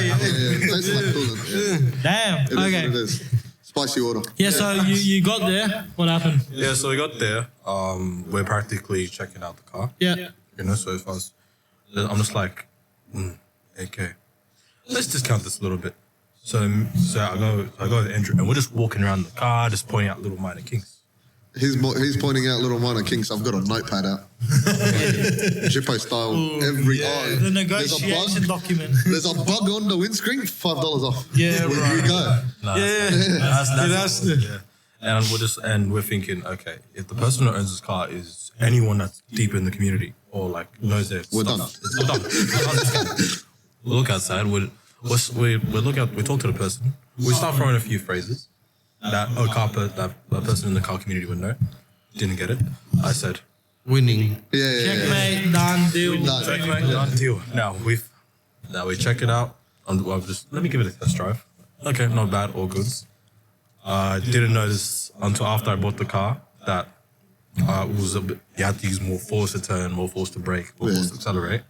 tasted like coolant. Yeah. Damn. It is what it Okay. is. Spicy water. Yeah. So you got there. What happened? Yeah, so we got there. We're practically checking out the car. Yeah. You know, so if I'm just like, okay, let's discount this a little bit. So I go with Andrew, and we're just walking around the car, just pointing out little minor kinks. He's pointing out little minor kinks. I've got a notepad out. Jippo style. The negotiation document. There's a bug on the windscreen. $5 off. Yeah, Where bro. you go. Yeah. And we're thinking, okay, if the person who owns this car is anyone that's deep in the community or like knows their We're stuff, we're done. We look outside. We talk to the person. We start throwing a few phrases that a person in the car community would know. Didn't get it. I said, Winning. Yeah. Checkmate. Done. Deal. done deal. Now we check it out. Let me give it a test drive. Okay, not bad, all goods. I didn't notice until after I bought the car that it was you had to use more force to turn, more force to brake, more force to accelerate.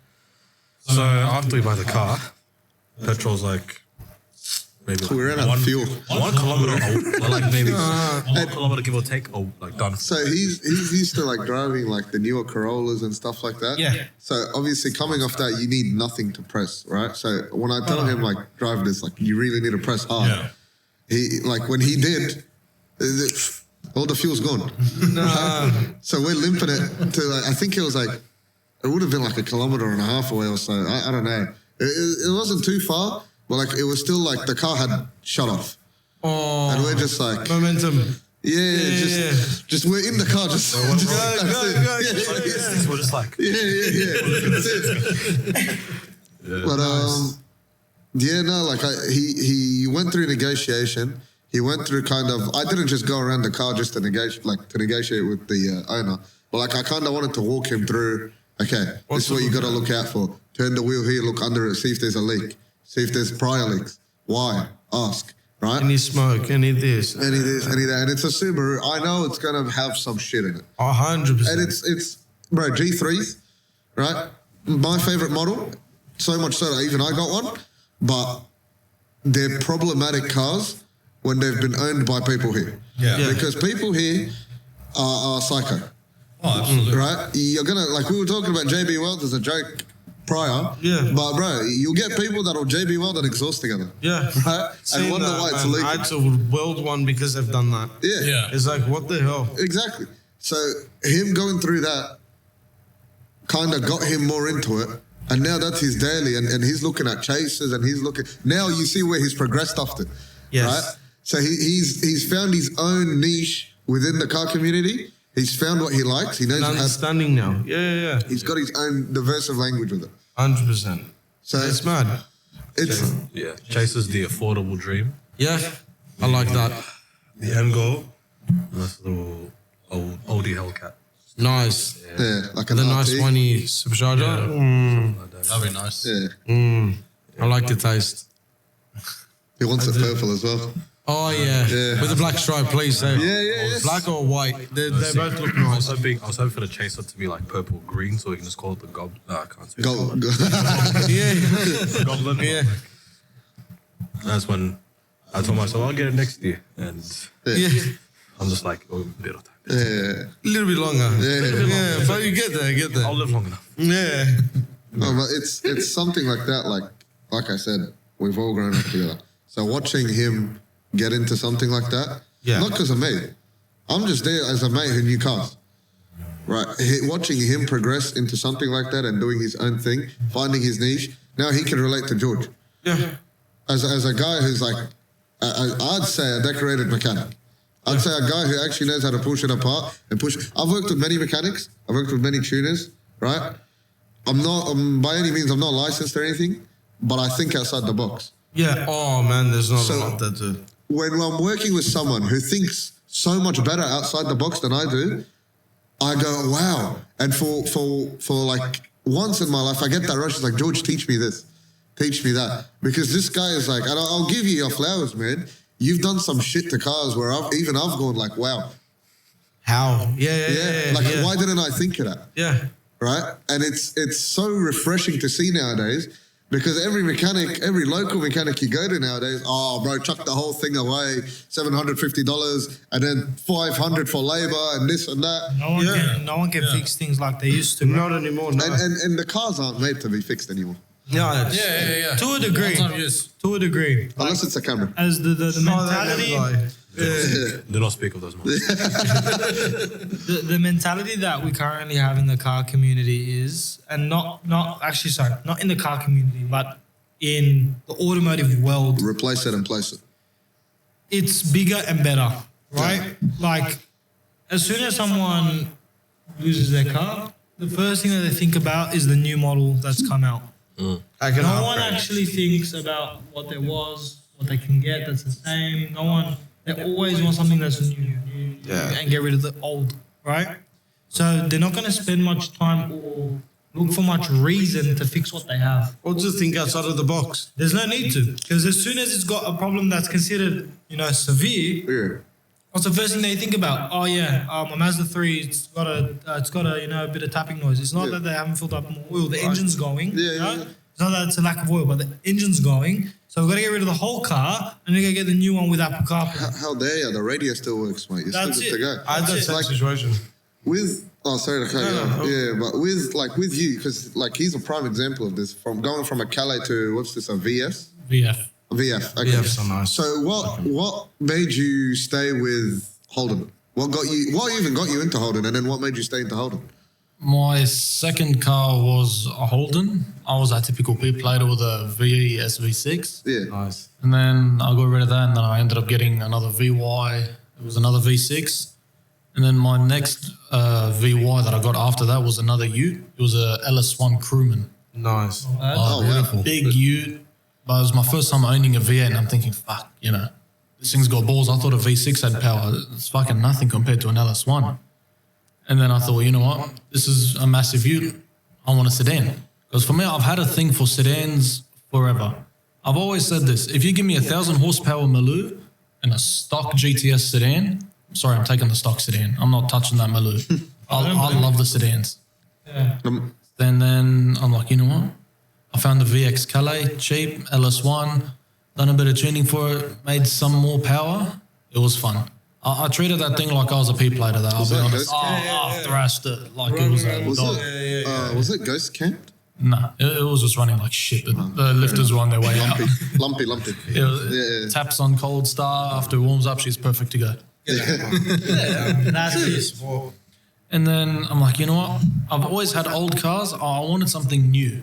So after we buy the car, petrol's like maybe We ran out of fuel. 1 kilometer, or like maybe 1 kilometer give or take, or like done. So he's used to like driving like the newer Corollas and stuff like that. Yeah. So obviously coming off that, you need nothing to press, right? So when I tell him like drive this, like you really need to press hard. Yeah. He like when he did, all the fuel's gone. So we're limping it to like, I think it was like it would have been like 1.5 kilometers away or so. I don't know. It wasn't too far, but like it was still like the car had shut off. Oh, And we're just like momentum. just we're in the car just Go. We're just like, That's it. But he went through negotiation. He went through kind of. I didn't just go around the car just to negotiate with the owner. But like I kind of wanted to walk him through. Okay, this is what you got to look out for. Turn the wheel here, look under it, see if there's a leak, see if there's prior leaks. Why? Ask. Right? Any smoke, any this. Any this, any that, and it's a Subaru. I know it's gonna have some shit in it. 100%. And it's bro, G3s, right? My favorite model, so much so that even I got one, but they're problematic cars when they've been owned by people here. Yeah. Because people here are psycho. Oh, absolutely. Right? You're going to, like we were talking about JB Weld as a joke prior. Yeah. But, bro, you'll get people that'll JB Weld and exhaust together. Yeah. Right? Seen And wonder that, why it's man. illegal. I had to weld one because they've done that. Yeah. Yeah. It's like, what the hell? Exactly. So him going through that kind of got him more into it. And now that's his daily. And he's looking at chases and he's looking. Now you see where he's progressed after. Yes. Right? So he's found his own niche within the car community. He's found what he likes. He knows how. Understanding now. Yeah. He's got his own diverse language with it. 100%. So It's mad. it's Yeah. Chase is the affordable dream. Yeah. I like that. The end goal. Nice little oldie Hellcat. Nice. like an The nice RT. whiny supercharger. That'd be nice. Yeah. I like the taste. He wants it purple as well. Oh yeah. Yeah. With the black stripe, please. Yeah. Black or white? They both look nice. I was hoping for the chaser to be like purple green, so we can just call it the goblin. No, I can't say. Go. Yeah. Goblin. Yeah. That's when I told myself I'll get it next year, and Yeah. I'm just like, oh, bit of time. Yeah. A little bit longer. Yeah. But you get there. I'll live long enough. Yeah. No, but it's something like that. Like I said, we've all grown up together. So watching him get into something like that, not because of me. I'm just there as a mate who knew cars. Right. Watching him progress into something like that and doing his own thing, finding his niche. Now he can relate to George. Yeah. As a guy who's like, I'd say a decorated mechanic. I'd say a guy who actually knows how to push it apart and push. I've worked with many mechanics. I've worked with many tuners, right? I'm not, by any means, I'm not licensed or anything, but I think outside the box. Yeah. Oh man, there's not a So- lot that to. When I'm working with someone who thinks so much better outside the box than I do, I go, wow. And for like once in my life, I get that rush. It's like, George, teach me this. Teach me that. Because this guy is like, and I'll give you your flowers, man. You've done some shit to cars where I've gone like, wow. How? Yeah. Like, why didn't I think of that? Yeah. Right? And it's so refreshing to see nowadays because every local mechanic you go to nowadays, oh, bro, chuck the whole thing away, $750 and then $500 for labor and this and that. No one can fix things like they used to. Not anymore. No. And the cars aren't made to be fixed anymore. Yeah. Yeah. To a degree. One-time use. To a degree. Unless it's a camera. As the mentality, Do not speak of those moments. the mentality that we currently have in the car community is, and not in the car community, but in the automotive world, Replace it and place it. it's bigger and better, right? Like, as soon as someone loses their car, the first thing that they think about is the new model that's come out. I can No one upgrade. actually thinks about what there was, what they can get that's the same. No one, they always want something that's new and get rid of the old, right? So they're not going to spend much time or look for much reason to fix what they have. Or just think outside of the box. There's no need to, because as soon as it's got a problem that's considered, severe, Yeah. what's the first thing they think about? Oh yeah, a Mazda 3, it's got a a bit of tapping noise. It's not that they haven't filled up more oil. The engine's going. Yeah. It's not that it's a lack of oil, but the engine's going. So we've got to get rid of the whole car and we're going to get the new one with Apple CarPlay. How dare you? The radio still works, mate. You're That's still good it. to go. I had that That's same like- situation. Sorry to cut you off. Yeah, but with you, because he's a prime example of this. From going from a Calais to what's this, a VS? VF. VF. Okay. VFs are nice. So what made you stay with Holden? What even got you into Holden, and then what made you stay into Holden? My second car was a Holden. I was a typical P-plater with a VS V6. Yeah. Nice. And then I got rid of that and then I ended up getting another VY. It was another V6. And then my next VY that I got after that was another Ute. It was a LS1 Crewman. Nice. Oh, wow. Big Ute. But it was my first time owning a V8 and I'm thinking, fuck, this thing's got balls. I thought a V6 had power. It's fucking nothing compared to an LS1. And then I thought, you know what? This is a massive Ute. I want a sedan. Because for me, I've had a thing for sedans forever. I've always said this. If you give me 1,000 horsepower Maloo and a stock GTS sedan, sorry, I'm taking the stock sedan. I'm not touching that Maloo. I love the sedans. Then I'm like, you know what? I found the VX Calais, cheap, LS1. done a bit of tuning for it, made some more power. It was fun. I treated that thing like I was a P plater, though. I'll be honest. I thrashed it like it was a dog. Was it ghost camped? No, it was just running like shit. The lifters were on their way out. Lumpy. Taps on cold start. After it warms up, she's perfect to go. That's it. And then I'm like, you know what? I've always had old cars. I wanted something new.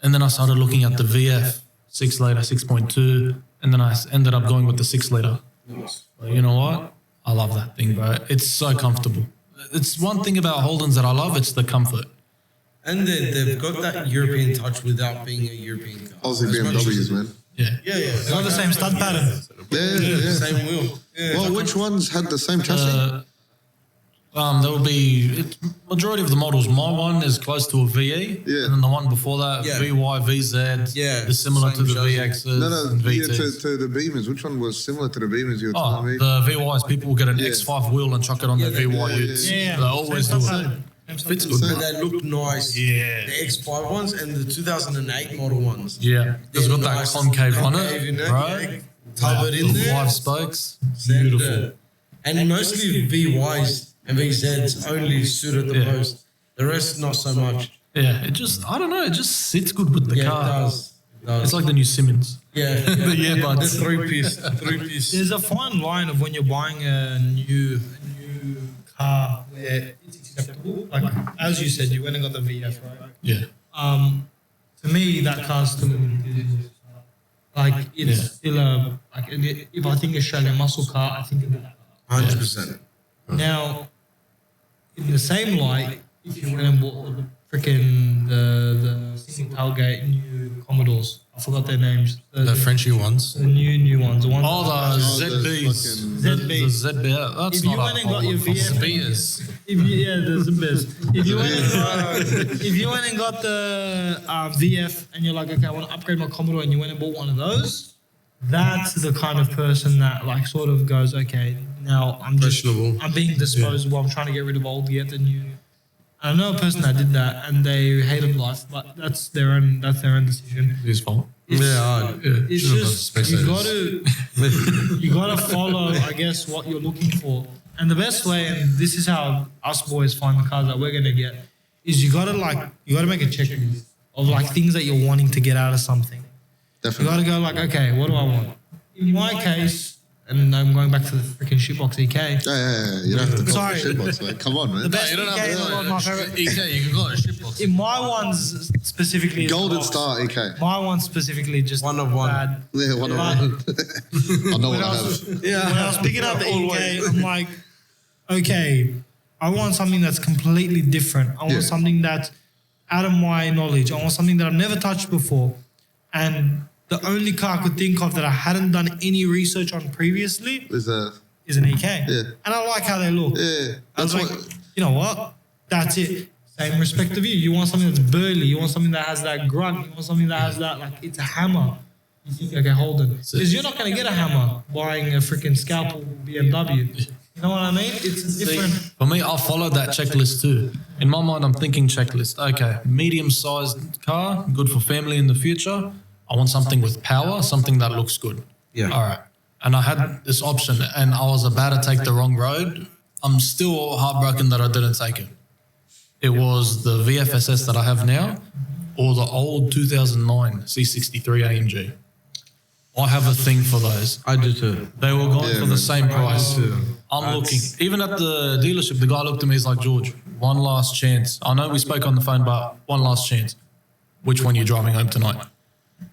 And then I started looking at the VF 6 litre, 6.2. And then I ended up going with the 6 litre. But you know what? I love that thing, bro. It's so comfortable. It's one thing about Holdens that I love. It's the comfort. And they've got that European touch without being a European car. Aussie BMWs, man. Yeah. It's got the same stud pattern. Yeah. Same wheel. Yeah. Well, which ones had the same chassis? There will be majority of the models. My one is close to a VE, Yeah. and then the one before that, Yeah. VY, VZ, Yeah, is similar to same the chassis. VXs No, and yeah, VTs. to the Beamers. Which one was similar to the Beamers you were Oh, telling me? the VYs, people will get an Yeah. X5 wheel and chuck it on their VY utes. Yeah. They always do it. Fits good. And they look nice. Yeah. The X5 ones and the 2008 model ones. Yeah. It's got that Nice. concave on Concave, you it, know, right? Tub it in there. 5 spokes. Send Beautiful. it. And mostly VYs and VZs only suited the most. The rest, not so much. Yeah, it just, I don't know, it just sits good with the Yeah, car. it does. It does. It's like the new Simmons. Yeah. The earbuds. The three-piece. There's a fine line of when you're buying a new car where it's acceptable. Like as you said, you went and got the VF, right? Yeah. To me, that car's still an enthusiast car. Like it's still a like if I think Australian muscle car, I think of that car. 100%. Now, in the same light, if you went and bought the freaking the single tailgate new Commodores, I forgot their names. The Frenchy ones. The new ones. The ones. Oh, the ZBs. The ZB. That's If you not went a and got your Holden. VF, Beaters. the Zimbers. If you went and got the VF and you're like, okay, I want to upgrade my Commodore, and you went and bought one of those, that's the kind of person that like sort of goes, okay, now I'm being disposable. I'm trying to get rid of old, get the new. I know a person that did that and they hated life, but that's their own decision. His fault. It's Should've just done you gotta follow, I guess, what you're looking for. And the best way, and this is how us boys find the cars that we're gonna get, is you gotta make a checklist of like things that you're wanting to get out of something. Definitely. You gotta go like, okay, what do I want? In my case, and I'm going back to the freaking shitbox EK. Yeah. You don't have to call Sorry. it shitbox, man. Come on, man. The best You don't EK have is to one of my favorite. EK, you can go to a shitbox. In my ones specifically, is Golden box. Star EK. My one specifically just One of one. bad. Yeah, one of But- one. I know what When I I have. was, when I was picking up the EK, I'm like, okay, I want something that's completely different. I want Yeah. something that's out of my knowledge. I want something that I've never touched before. And the only car I could think of that I hadn't done any research on previously Is is an EK. Yeah. And I like how they look. yeah. I was That's like, what. you know what? That's it. Same respect of you. You want something that's burly. You want something that has that grunt. You want something that has that, like, it's a hammer. You think, okay, hold it. Because you're not going to get a hammer buying a freaking scalpel BMW. You know what I mean? It's a different. For me, I followed that checklist too. In my mind, I'm thinking checklist. Okay, medium-sized car, good for family in the future. I want something with power, something that looks good. Yeah. All right. And I had this option, and I was about to take the wrong road. I'm still heartbroken that I didn't take it. It was the VFSS that I have now, or the old 2009 C63 AMG. I have a thing for those. I do too. They were going Yeah, for the man. same price. too. I'm looking. Even at the dealership, the guy looked at me, he's like, George, one last chance. I know we spoke on the phone, but one last chance. Which one are you driving home tonight?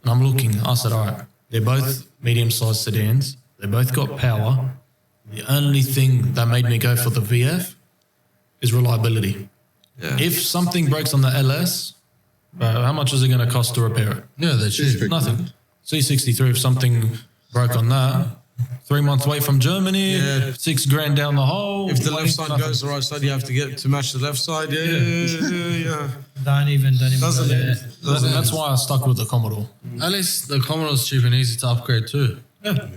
And I'm looking. I said, all right, they're both medium-sized sedans. They both got power. The only thing that made me go for the VF is reliability. Yeah. If something breaks on the LS, how much is it going to cost to repair it? Yeah, they're cheap. Cheap. Nothing. C63, if something broke on that, 3 months wait from Germany, Yeah. $6 grand down the hole. If the left waiting side for nothing. goes the right side, you have to get to match the left side. Yeah. Don't even Doesn't go there. it? That's why I stuck with the Commodore. At least the Commodore's cheap and easy to upgrade too. Yeah.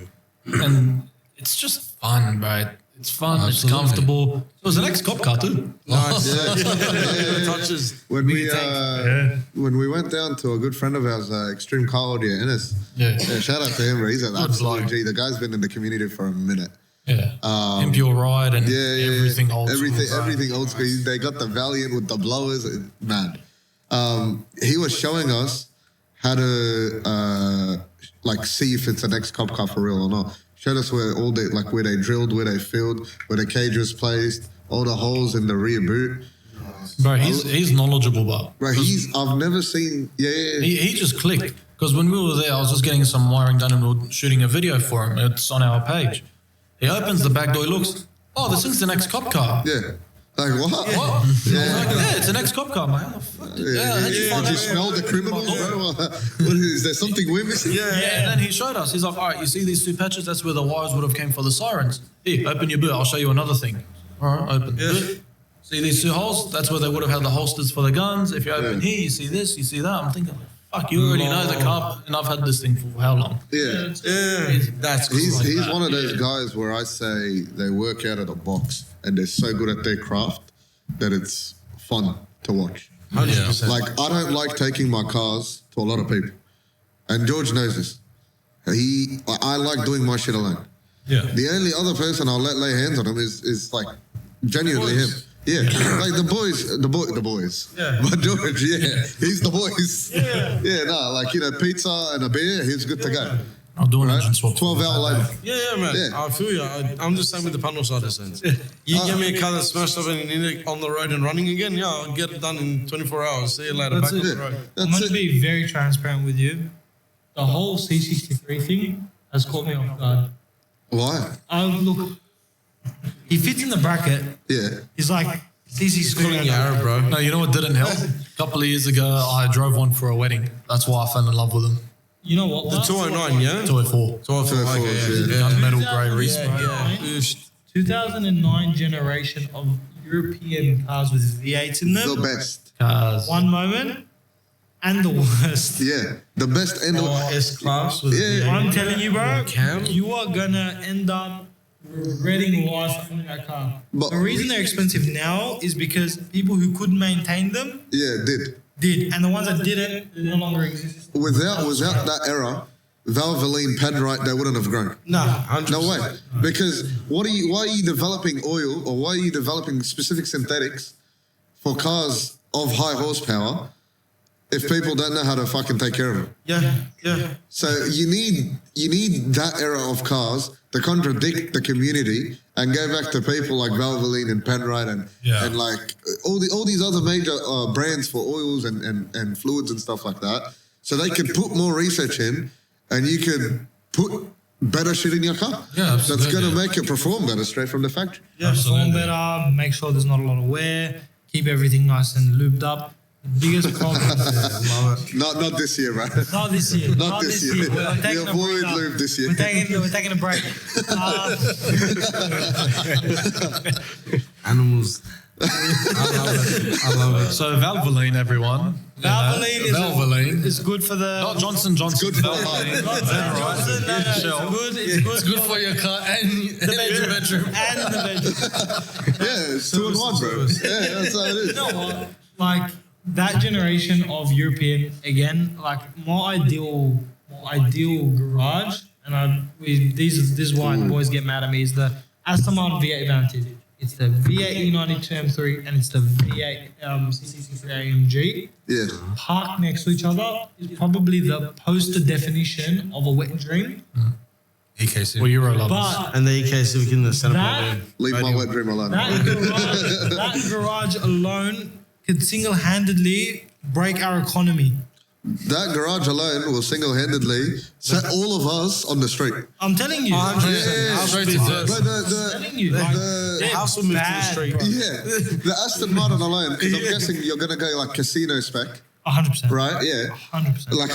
And it's just fun, right? It's fun. Absolutely. It's comfortable. It was an ex-cop car too. Touches. When we went down to a good friend of ours, Extreme Car Audio, Ennis. Yeah. Shout out to him. Bro. He's an Good absolute bloke. G. The guy's been in the community for a minute. Yeah. Impure Ride and everything old school. Everything old school. They got the Valiant with the blowers. Man. He was showing us how to see if it's an ex-cop car for real or not. Showed us where they drilled, where they filled, where the cage was placed, all the holes in the rear boot. Bro, he's knowledgeable, but Right, I've never seen. he just clicked because when we were there, I was just getting some wiring done and we were shooting a video for him. It's on our page. He opens the back door. He looks. Oh, this thing's an ex-cop car. Yeah. Like what? What? Yeah. It's an ex-cop car, man. How the fuck did- how'd you find Did you that? smell the criminals, bro? What is there something we're missing? Yeah, and then he showed us. He's like, all right, you see these two patches? That's where the wires would have came for the sirens. Here, open your boot. I'll show you another thing. All right, open the boot. See these two holes? That's where they would have had the holsters for the guns. If you open here, you see this, you see that. I'm thinking, fuck, you already know the car, and I've had this thing for how long? Yeah. That's cool. He's one of those guys where I say they work out of the box and they're so good at their craft that it's fun to watch. 100%. Like, I don't like taking my cars to a lot of people. And George knows this. I like doing my shit alone. Yeah. The only other person I'll let lay hands on him is like genuinely him. Yeah, like the boys. Yeah. But George, he's the boys. Yeah, pizza and a beer, he's good to go. I'll do an engine swap. 12-hour later. Yeah, man. Yeah. I feel you. I'm the same with the panel side of sense. You give me a car that's smashed up and you need it on the road and running again, I'll get it done in 24 hours. See you later. That's Back on it. the road. I'm going to be very transparent with you. The whole C63 thing has caught me off guard. Why? Look, he fits in the bracket. Yeah. He's like He's calling C63. you Arab, bro. No, you know what didn't help? A couple of years ago, I drove one for a wedding. That's why I fell in love with them. You know what? The 209, yeah? 204. 204, yeah. Gunmetal grey reese. Yeah. 2009 generation of European cars with V8s in them. The best. Cars. One moment and the worst. Yeah. The best and Or S-Class with Yeah. I'm telling you, bro, Cam? you are gonna end up regretting life owning that car. But- The reason they're expensive now is because people who couldn't maintain them did, and the ones that didn't, they no longer exist. Without that era, Valvoline, Padrite, they wouldn't have grown. No, 100%. No way. Because why are you developing oil or why are you developing specific synthetics for cars of high horsepower if people don't know how to fucking take care of them? Yeah. So you need that era of cars to contradict the community and go back to people like Valvoline and Penrite and like all these other major brands for oils and fluids and stuff like that. So they could put more research in and you could put better shit in your car. Yeah, That's absolutely. going to make it perform better straight from the factory. Perform better, make sure there's not a lot of wear, keep everything nice and lubed up. The biggest problem Not this year, man. not this year. Not this year. We're We taking a avoid break. lube this year. We're taking a break. Animals. I love it. So Valvoline, everyone. Valvoline is good for the. Not Johnson Johnson. Good for the Valvoline. Johnson, no, it's good For your car and your bedroom. and the bedroom. Yeah, it's 2 in 1, bro. Yeah, that's how it is. You know what? Like that generation of European again, like my ideal garage, and this is why the boys get mad at me, is the Aston Martin V8 Vantage. It's the V8 E92 M3 and it's the V8 C63 AMG. Yeah. Parked next to each other is probably the poster definition of a wet dream. EKC. Well, Euro lovers. But And the EK Civic in the center. that Leave my wet dream alone. that garage alone could single-handedly break our economy. That garage alone will single-handedly set all of us on the street. I'm telling you. I'm Straight to this. But telling you. Like, The house will move to the street. bro. yeah, the Aston Martin alone, because I'm guessing you're going to go like casino spec, 100%. right? Yeah. 100%. Like,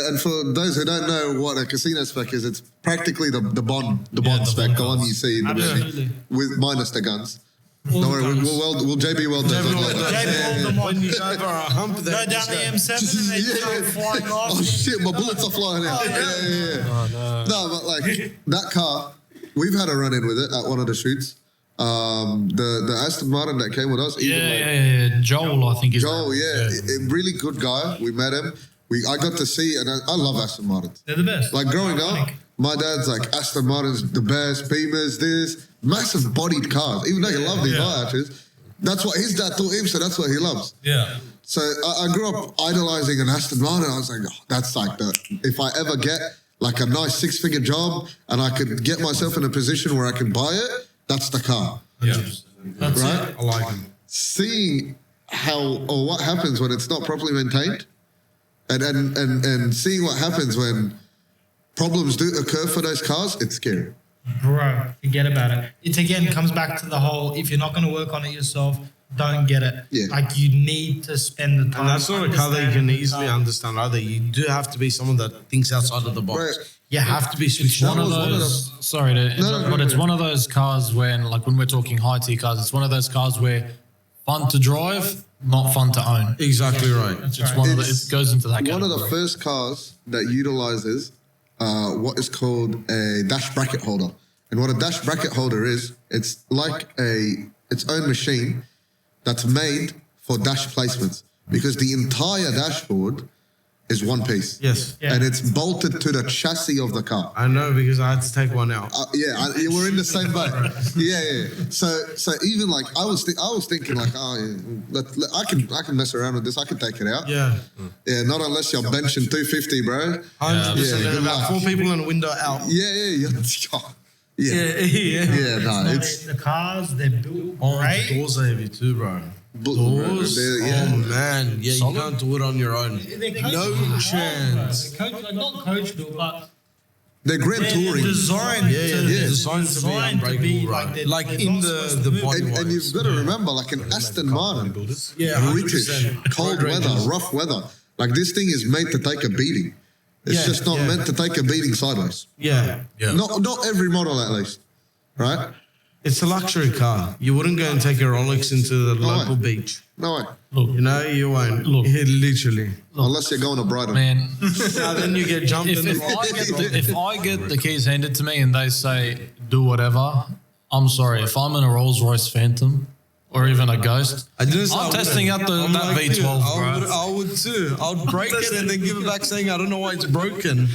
and for those who don't know what a casino spec is, it's practically the Bond spec, the one you see in the Absolutely. movie, with minus the guns. All Don't the worry, guns. we'll JB weld those on later. JB weld them on. When you go over a hump, Go down the M7 and they just go flying off. Oh shit, my bullets are flying out. Yeah. No, but like that car, we've had a run in with it at one of the shoots. The Aston Martin that came with us. Yeah. Joel, I think is Joel, a really good guy. We met him. I got to see, and I love Aston Martins. They're the best. Like growing up, my dad's like, Aston Martin's the best, Beamers, this. Massive bodied cars. Even though he loved these arches, that's what his dad taught him, so that's what he loves. Yeah. So I grew up idolizing an Aston Martin. I was like, that's like if I ever get like a nice 6-figure job and I could get myself in a position where I can buy it, that's the car. Yeah. That's Right? it. I like them. Seeing what happens when it's not properly maintained and seeing what happens when problems do occur for those cars, it's scary. Bro, forget about it. It again comes back to the whole, if you're not going to work on it yourself, don't get it. Yeah. Like you need to spend the time. And that's not a car that you can understanding easily the car. understand either. You do have to be someone that thinks outside of the box. Right. You have to be switched One on. of those. Sorry to interrupt, but it's one of those cars when we're talking high tier cars, it's one of those cars where fun to drive, not fun to own. Exactly right. It's one of the, it goes into that category. One of the first cars that utilizes what is called a dash bracket holder. And what a dash bracket holder is, it's like its own machine that's made for dash placements because the entire dashboard is one piece. Yes. Yeah. And it's bolted to the chassis of the car. I know because I had to take one out. We're in the same boat. Yeah. So even like I was thinking like, I can mess around with this. I can take it out. Yeah. Yeah, not unless you're benching 250, bro. 100%. Yeah, There's good about luck. 4 people in a window out. Yeah. No, No, it's the cars, they're built Oh, right. the doors are heavy too, bro. doors. Oh man, yeah, you can't do it on your own. No chance. Like not coach built, but They're grand they're touring. designed Designed to be unbreakable, like right? they're Like not in the supposed to be. body And you've wise. got to remember, like an Aston Martin, Yeah, British, 100%. cold Road weather, rages. rough weather. Like this thing is made to take a beating. It's Yeah, just not yeah. meant to take a beating sideways. Yeah. Not every model at least, right? It's a luxury car. You wouldn't go and take a Rolex into the local beach. No way. You know, you won't. Yeah, literally. Unless you're going to Brighton. Man, Now then you get jumped in the if I get the keys handed to me and they say do whatever, I'm sorry. If I'm in a Rolls Royce Phantom or even a Ghost, I didn't say I I'm wouldn't. testing out I'm that like you. V12, bro. I would too. I would break it and then give it back saying, I don't know why it's broken.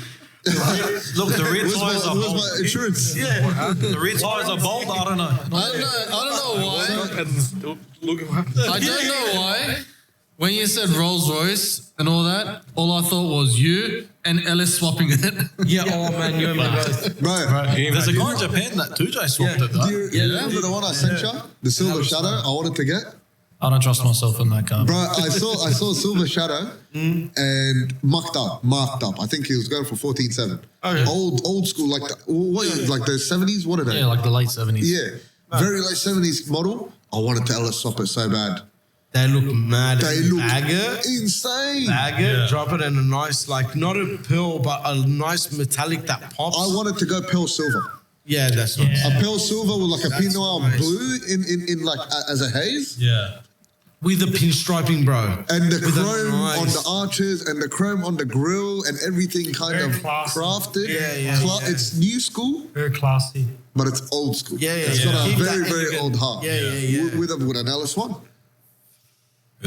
Look, the rear Where's tires are my bold. insurance? The rear tires are bold. I don't know. I don't know why. I don't know why. When you said Rolls Royce and all that, all I thought was you and Ellis swapping it. Yeah, oh man, you and me both. Bro, There's a guy in Japan that 2J swapped it though. do you remember the one I sent you? The Silver Shadow I wanted to get? I don't trust myself in that car. Bro, I saw Silver Shadow and marked up. I think he was going for 14.7. Okay. Old school, like like the 70s. What are they? Yeah, like the late 70s. Yeah, very late 70s model. I wanted to Ellis swap it so bad. They look mad. They look Bagger. insane. Bagger. Drop it in a nice, like, not a pearl, but a nice metallic that pops. I wanted to go pearl silver. Yeah, that's not. A pearl silver with like a Pinot Noir nice. blue in like as a haze. Yeah. With the pinstriping, bro. And the With a chrome nice- on the arches and the chrome on the grill and everything kind Very of classy. crafted. Yeah. It's new school, Very classy. but it's old school. Yeah, yeah, It's yeah. got a Keep very, that very elegant. old heart. Yeah. With an LS1.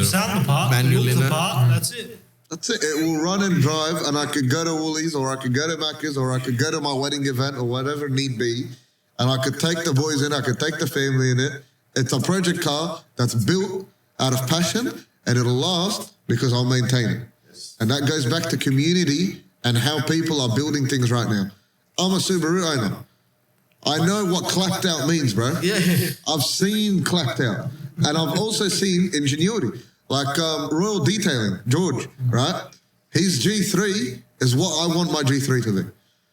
Sound the part, Manual built in the it. part. That's it. That's it. It will run and drive, and I could go to Woolies or I could go to Macca's or I could go to my wedding event or whatever need be, and I could take the boys in, I could take the family in it. It's a project car that's built out of passion, and it'll last because I'll maintain it. And that goes back to community and how people are building things right now. I'm a Subaru owner. I know what clapped out means, bro. Yeah. I've seen clapped out. And I've also seen ingenuity. Like Royal Detailing, George, right? His G3 is what I want my G3 to be.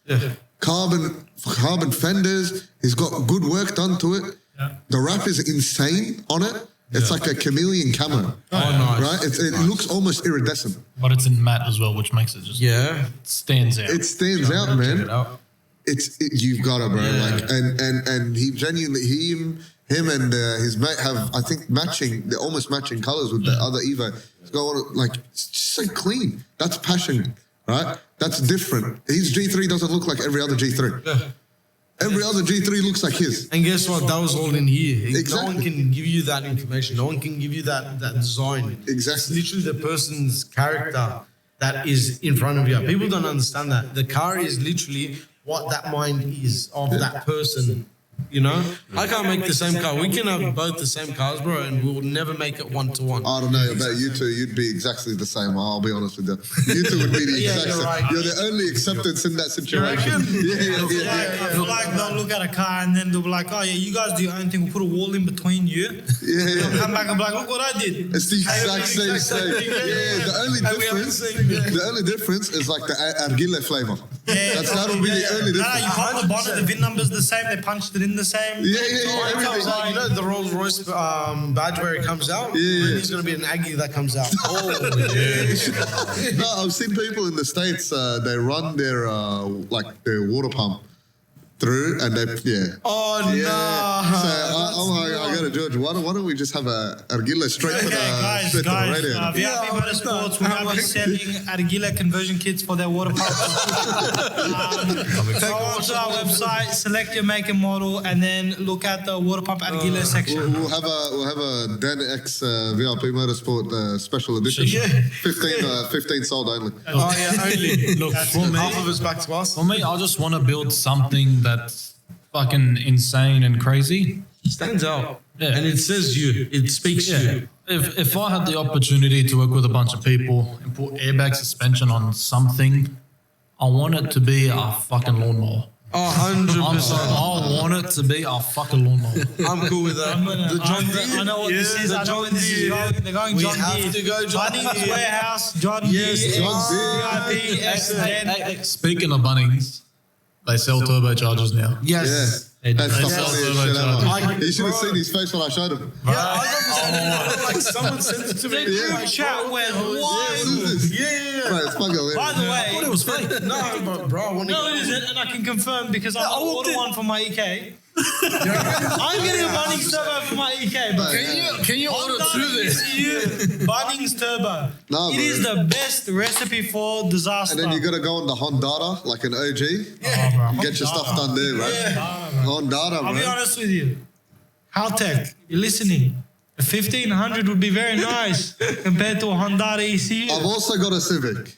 Yeah. Carbon fenders. He's got good work done to it. Yeah. The wrap is insane on it. It's like a chameleon camo. Oh, nice. Right? It looks almost iridescent. But it's in matte as well, which makes it just Yeah. stands out. It stands out, man. Check it out. You've got it, bro. Yeah. Like and he genuinely him and his mate have I think they're almost matching colors with the other Evo. It's got like it's just so clean. That's passion, right? That's different. His G3 doesn't look like every other G3. Every other G3 looks like his. And guess what? That was all in here. No Exactly. one can give you that information. No one can give you that design. Exactly. It's literally the person's character that is in front of you. People don't understand that. The car is literally what that mind is of that person. You know? I can't make the same car. We can have both the same cars, bro, and we'll never make it one to one. I don't know about you two. You'd be exactly the same. I'll be honest with you. You two would be the Yeah, exact you're same. right. You're the only acceptance in that situation. I feel like they'll look at a car and then they'll be like, oh yeah, you guys do your own thing. We'll put a wall in between you. They'll come back and be like, look what I did. It's the exact same thing. Yeah, the only difference is like the argile flavor. That will be the only No, difference. you pop the bonnet, the VIN number's the same, they punched it in the same. Everything. You know the Rolls Royce badge where it comes out? Yeah. There's going to be an Aggie that comes out. No, I've seen people in the States, they run their their water pump through and they, Oh, Yeah. no. So I'm like, I go to George, why don't we just have a argile straight to Guys, the radio? VIP Motorsports will now be selling Argila conversion kits for their water pumps. Go onto our website, select your make and model, and then look at the water pump Argila section. We'll have a Dan X VIP Motorsport special edition. 15 sold only. Oh, yeah, only. Look, for me, Half of it's back to us. for me, I just want to build something that's fucking insane and crazy. Stands out. Yeah. And it says you. It speaks to Yeah. you. If I had the opportunity to work with a bunch of people and put airbag suspension on something, I want it to be a fucking lawnmower. Oh, 100%. I'm sorry, I want it to be a fucking lawnmower. I'm cool with that. The John Deere. I know what this is. I know what this is going. They're going We John have Deere. to go John Bunnings Deere. Warehouse, John Yes, Deere, John Deere. VIP, XN. Speaking of Bunnings, they sell turbochargers now. Yes. That's the Yes. funniest shit ever. You should have seen his face when I showed him. Yeah, I got like someone sent it to me. The chat went What wild. is this? Yeah. Bro, it's fucking hilarious. By the I thought it way, was fake. No, but bro, I want to no, it isn't, and I can confirm because I ordered one for my EK. I'm getting a Bunnings Turbo for my EK, but Can you order two this? Bunnings Turbo. No, It bro. is the best recipe for disaster. And then you got to go on the Hondata, like an OG. Get your stuff done there, bro. Hondata, I'll be bro. honest with you. Haltech, you're listening. A 1500 would be very nice compared to a Honda ECU. I've also got a Civic.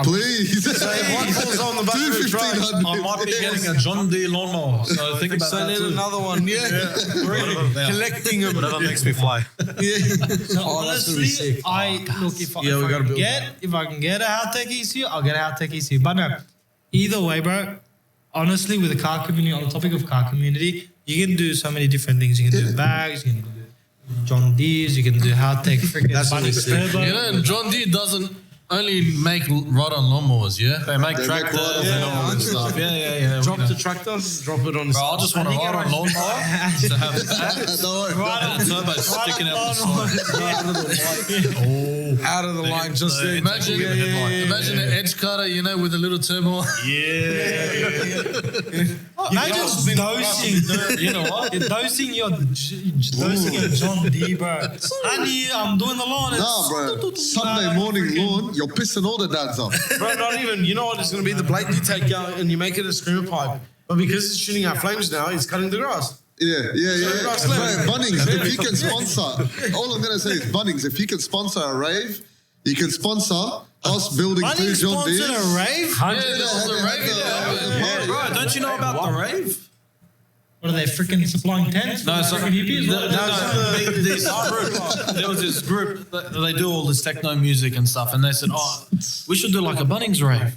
Please. What falls on the back of the truck? 1500. I might be getting a John Deere lawnmower, so think about So I that need too. another one. Yeah. Collecting them. Whatever makes me fly. So Oh, that's gonna be honestly, sick. I look if I, Yeah, if we I gotta can build get if I can get a Haltech ECU, I'll get a Haltech ECU. But no, either way, bro. Honestly, with the car community, on the topic of car community, you can do so many different things. You can do bags, you can do John Deere's, you can do Haltech freaking That's what we Bunnings see. Turbo. You know, John Deere doesn't only make ride-on lawnmowers, yeah? They make They tractors make riders and and all that stuff. Yeah. Drop the tractor, drop it on the Bro, I just want to ride on lawnmower to have that. Don't worry. Right The turbo sticking out the side. out of the line, just there. Imagine, imagine an edge cutter, you know, with a little turbo. Imagine dosing. You know what? You're dosing your John Deere, bro. Honey, I'm doing the lawn. Nah, bro. Sunday morning lawn, you're pissing all the dads off. Bro, not even. You know what? It's going to be the blade you take out and you make it a screamer pipe. But because it's shooting out flames now, it's cutting the grass. Yeah. Grass Bro, land. Bunnings, if you can sponsor, all I'm going to say is Bunnings, if you can sponsor a rave, you can sponsor us building two Bunnings John sponsored Deere's. a rave? Bro, don't you know about the rave? What are they freaking supplying tents? No, so freaking hippies. There was this group that they do all this techno music and stuff, and they said, "Oh, we should do like a Bunnings rave."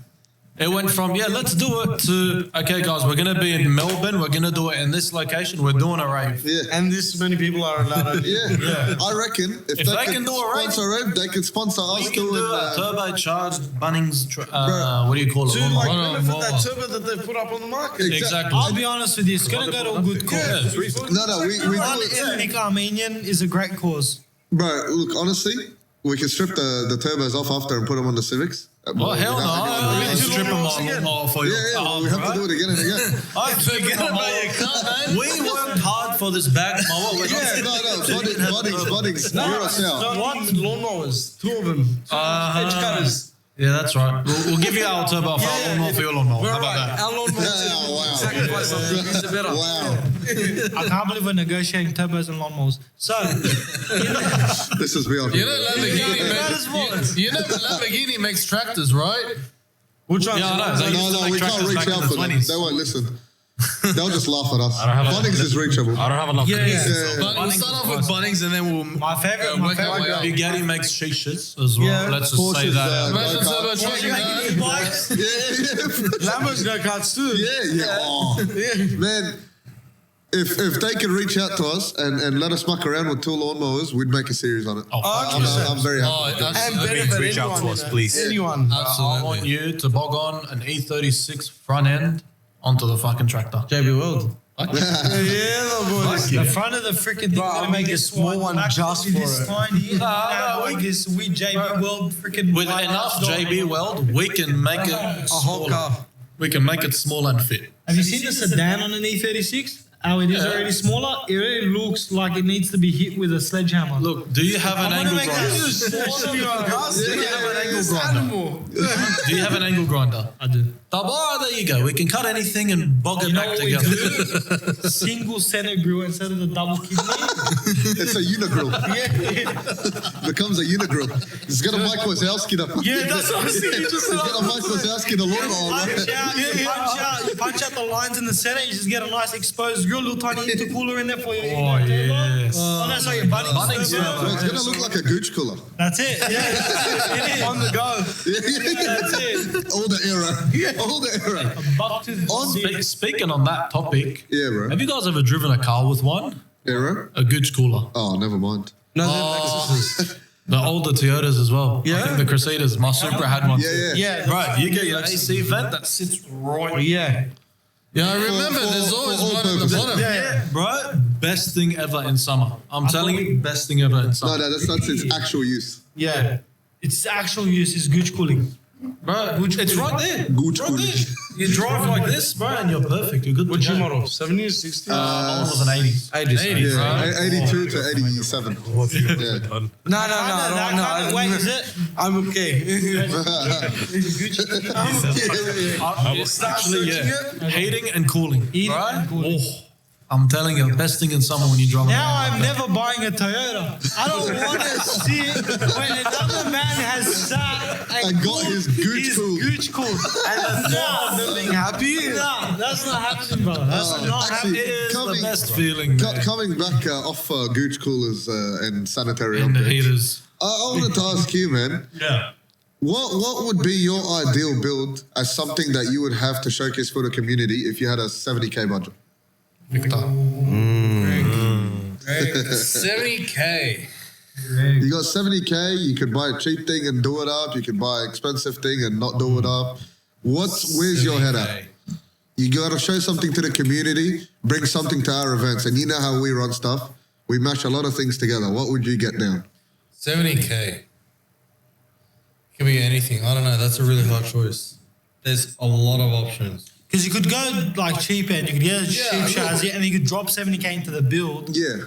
It went from let's do it to okay, guys, we're gonna be in Melbourne, we're gonna do it in this location, we're doing a rave. Yeah. And this many people are allowed. Yeah. I reckon if they can do a rave, sponsor a rave, they can sponsor us We can doing. do a turbocharged Bunnings. Bro, What do you call it? To Lawnmower. like benefit that turbo that they put up on the market. Exactly. I'll be honest with you, it's going to go to a good cause. No, we do it. Ethnic Armenian is a great cause. Bro, look, honestly, we can strip the turbos off after and put them on the Civics. Well, hell no. I'm stripping my lawnmower for you. Yeah, we have to do it again and again. I'm stripping my mower. We worked hard for this back mower. We're Yeah, Bunnings, Duracell. What? Lawnmowers, two of them. Edge cutters. Yeah, that's right. We'll give you our turbo for our lawnmower for your lawnmower. How about that? Our lawnmower. Yeah, wow. Sacrifice something. Use it better. Wow. I can't believe we're negotiating turbos and lawnmowers. So, This is beyond. You know Lamborghini makes tractors, right? Which one? Yeah, I know. They used to No, make we can't tractors reach back in out the for them. 20s. They won't listen. They'll just laugh at us. don't have a- Bunnings is reachable. I don't have enough. yeah. But we'll start off with Bunnings and then we'll My favorite work our way up. Big Gaddy makes Seachs as well. Yeah, Let's just say Porsches, that. Imagine go-kart. turbo truck, man. bikes. Yeah, Lambos go karts too. yeah. Oh, man, if they can reach out to us and let us muck around with 2 lawnmowers, we'd make a series on it. I'm very happy. Oh, with that. And absolutely. benefit Reach out to anyone, us, you know. please. Anyone. I want you to bog on an E36 front end onto the fucking tractor. JB World. Yeah, boys. The front of the freaking thing gonna make a it small one just for this it. tiny. Like this wee JB World freaking. With enough JB weld, we can make it A whole smaller. car. We can make it small and fit. Have you seen the sedan on an E36? How it is already smaller? It already looks like it needs to be hit with a sledgehammer. Look, do you have an angle grinder? Smaller than us. Do you have an angle This grinder? animal. Do you have an angle grinder? I do. There you go. We can cut anything and bog it You know back what we together. do? Single center grill instead of the double kidney. It's a unigrill. Becomes a unigrill. It's got a Mike Wazowski to Yeah, that's what I was thinking. It's got a Mike Wazowski to lawnmower, Punch right? out, you punch out the lines in the center, you just get a nice exposed grill, little tiny intercooler in there for you. Oh, yes. Oh, that's how your Bunnings Bunnings, turbo. yeah. So it's gonna look like a gooch cooler. That's it. Yeah, it is. On the go. That's it. All the era. All the era. Buck to the Speaking on that topic, Yeah, bro. have you guys ever driven a car with one? Era? A gooch cooler. Oh, never mind. No, they're Lexuses. The older Toyotas as well. I think the Crusaders. My Supra had one. Yeah, yeah. Right, you get your AC vent that sits right. Yeah. Yeah, I remember. There's always all one at the purpose. bottom. Yeah, bro. Best thing ever in summer. I'm telling you, best thing ever in No, summer. that's its actual use. Yeah. Its actual use is gooch cooling. Bro, it's right there. Gooch right cooling. there. You drive like this, bro, and you're perfect. You're good to What's go. your model? 70s, 60s? Mine was an 80s. 80s. Yeah, 82 to 87. Yeah. No. Wait, is it? I'm okay. Actually, yeah. Heating and cooling. Heating right? and cooling. Oh, I'm telling you, best thing in summer when you drive Now around I'm like that. never buying a Toyota. I don't want to sit when another man has sat And got his gooch cooled. gooch cooled. And the thought of being happy? No, that's not happening, brother. That's not actually, happening. It is Coming- the best feeling, man. Coming back off gooch coolers and sanitary And the objects, heaters. I wanted to ask you, man. Yeah. What would be your ideal build as something that you would have to showcase for the community if you had a 70K budget? Victor. 70K. You got 70K, you could buy a cheap thing and do it up. You could buy an expensive thing and not do it up. Where's your head at? You got to show something to the community, bring something to our events. And you know how we run stuff. We mash a lot of things together. What would you get down? 70K. Could be anything. I don't know. That's a really hard choice. There's a lot of options. Because you could go like cheap end, you could get a cheap chassis, and you could drop 70K into the build, Yeah.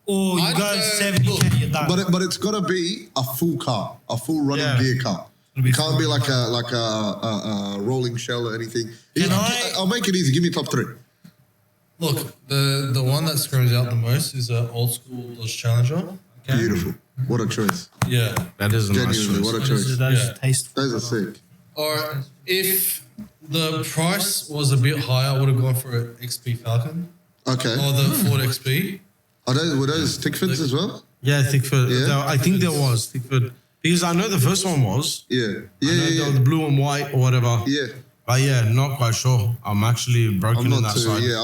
or you I'd go go- 70K, you're done. But it's got to be a full car, a full running gear car. be It can't full be like a rolling shell or anything. Can I- I'll make it easy. Give me top 3. Look, the one that screams out the most is an old school Dodge Challenger. Beautiful. What a choice. Yeah. That is a nice Genuinely, choice. what a choice. Those Yeah. tasteful. Those are sick. Or if the price was a bit higher, I would have gone for an XP Falcon Okay. or the Ford XP. Were those tick fins as well? Yeah, Thickford. Yeah? I think there was Thickford. Because I know the first one was. Yeah. I Yeah, know yeah, the yeah. blue and white or whatever. Yeah. But yeah, not quite sure. I'm actually broken I'm on not that too. side. Yeah,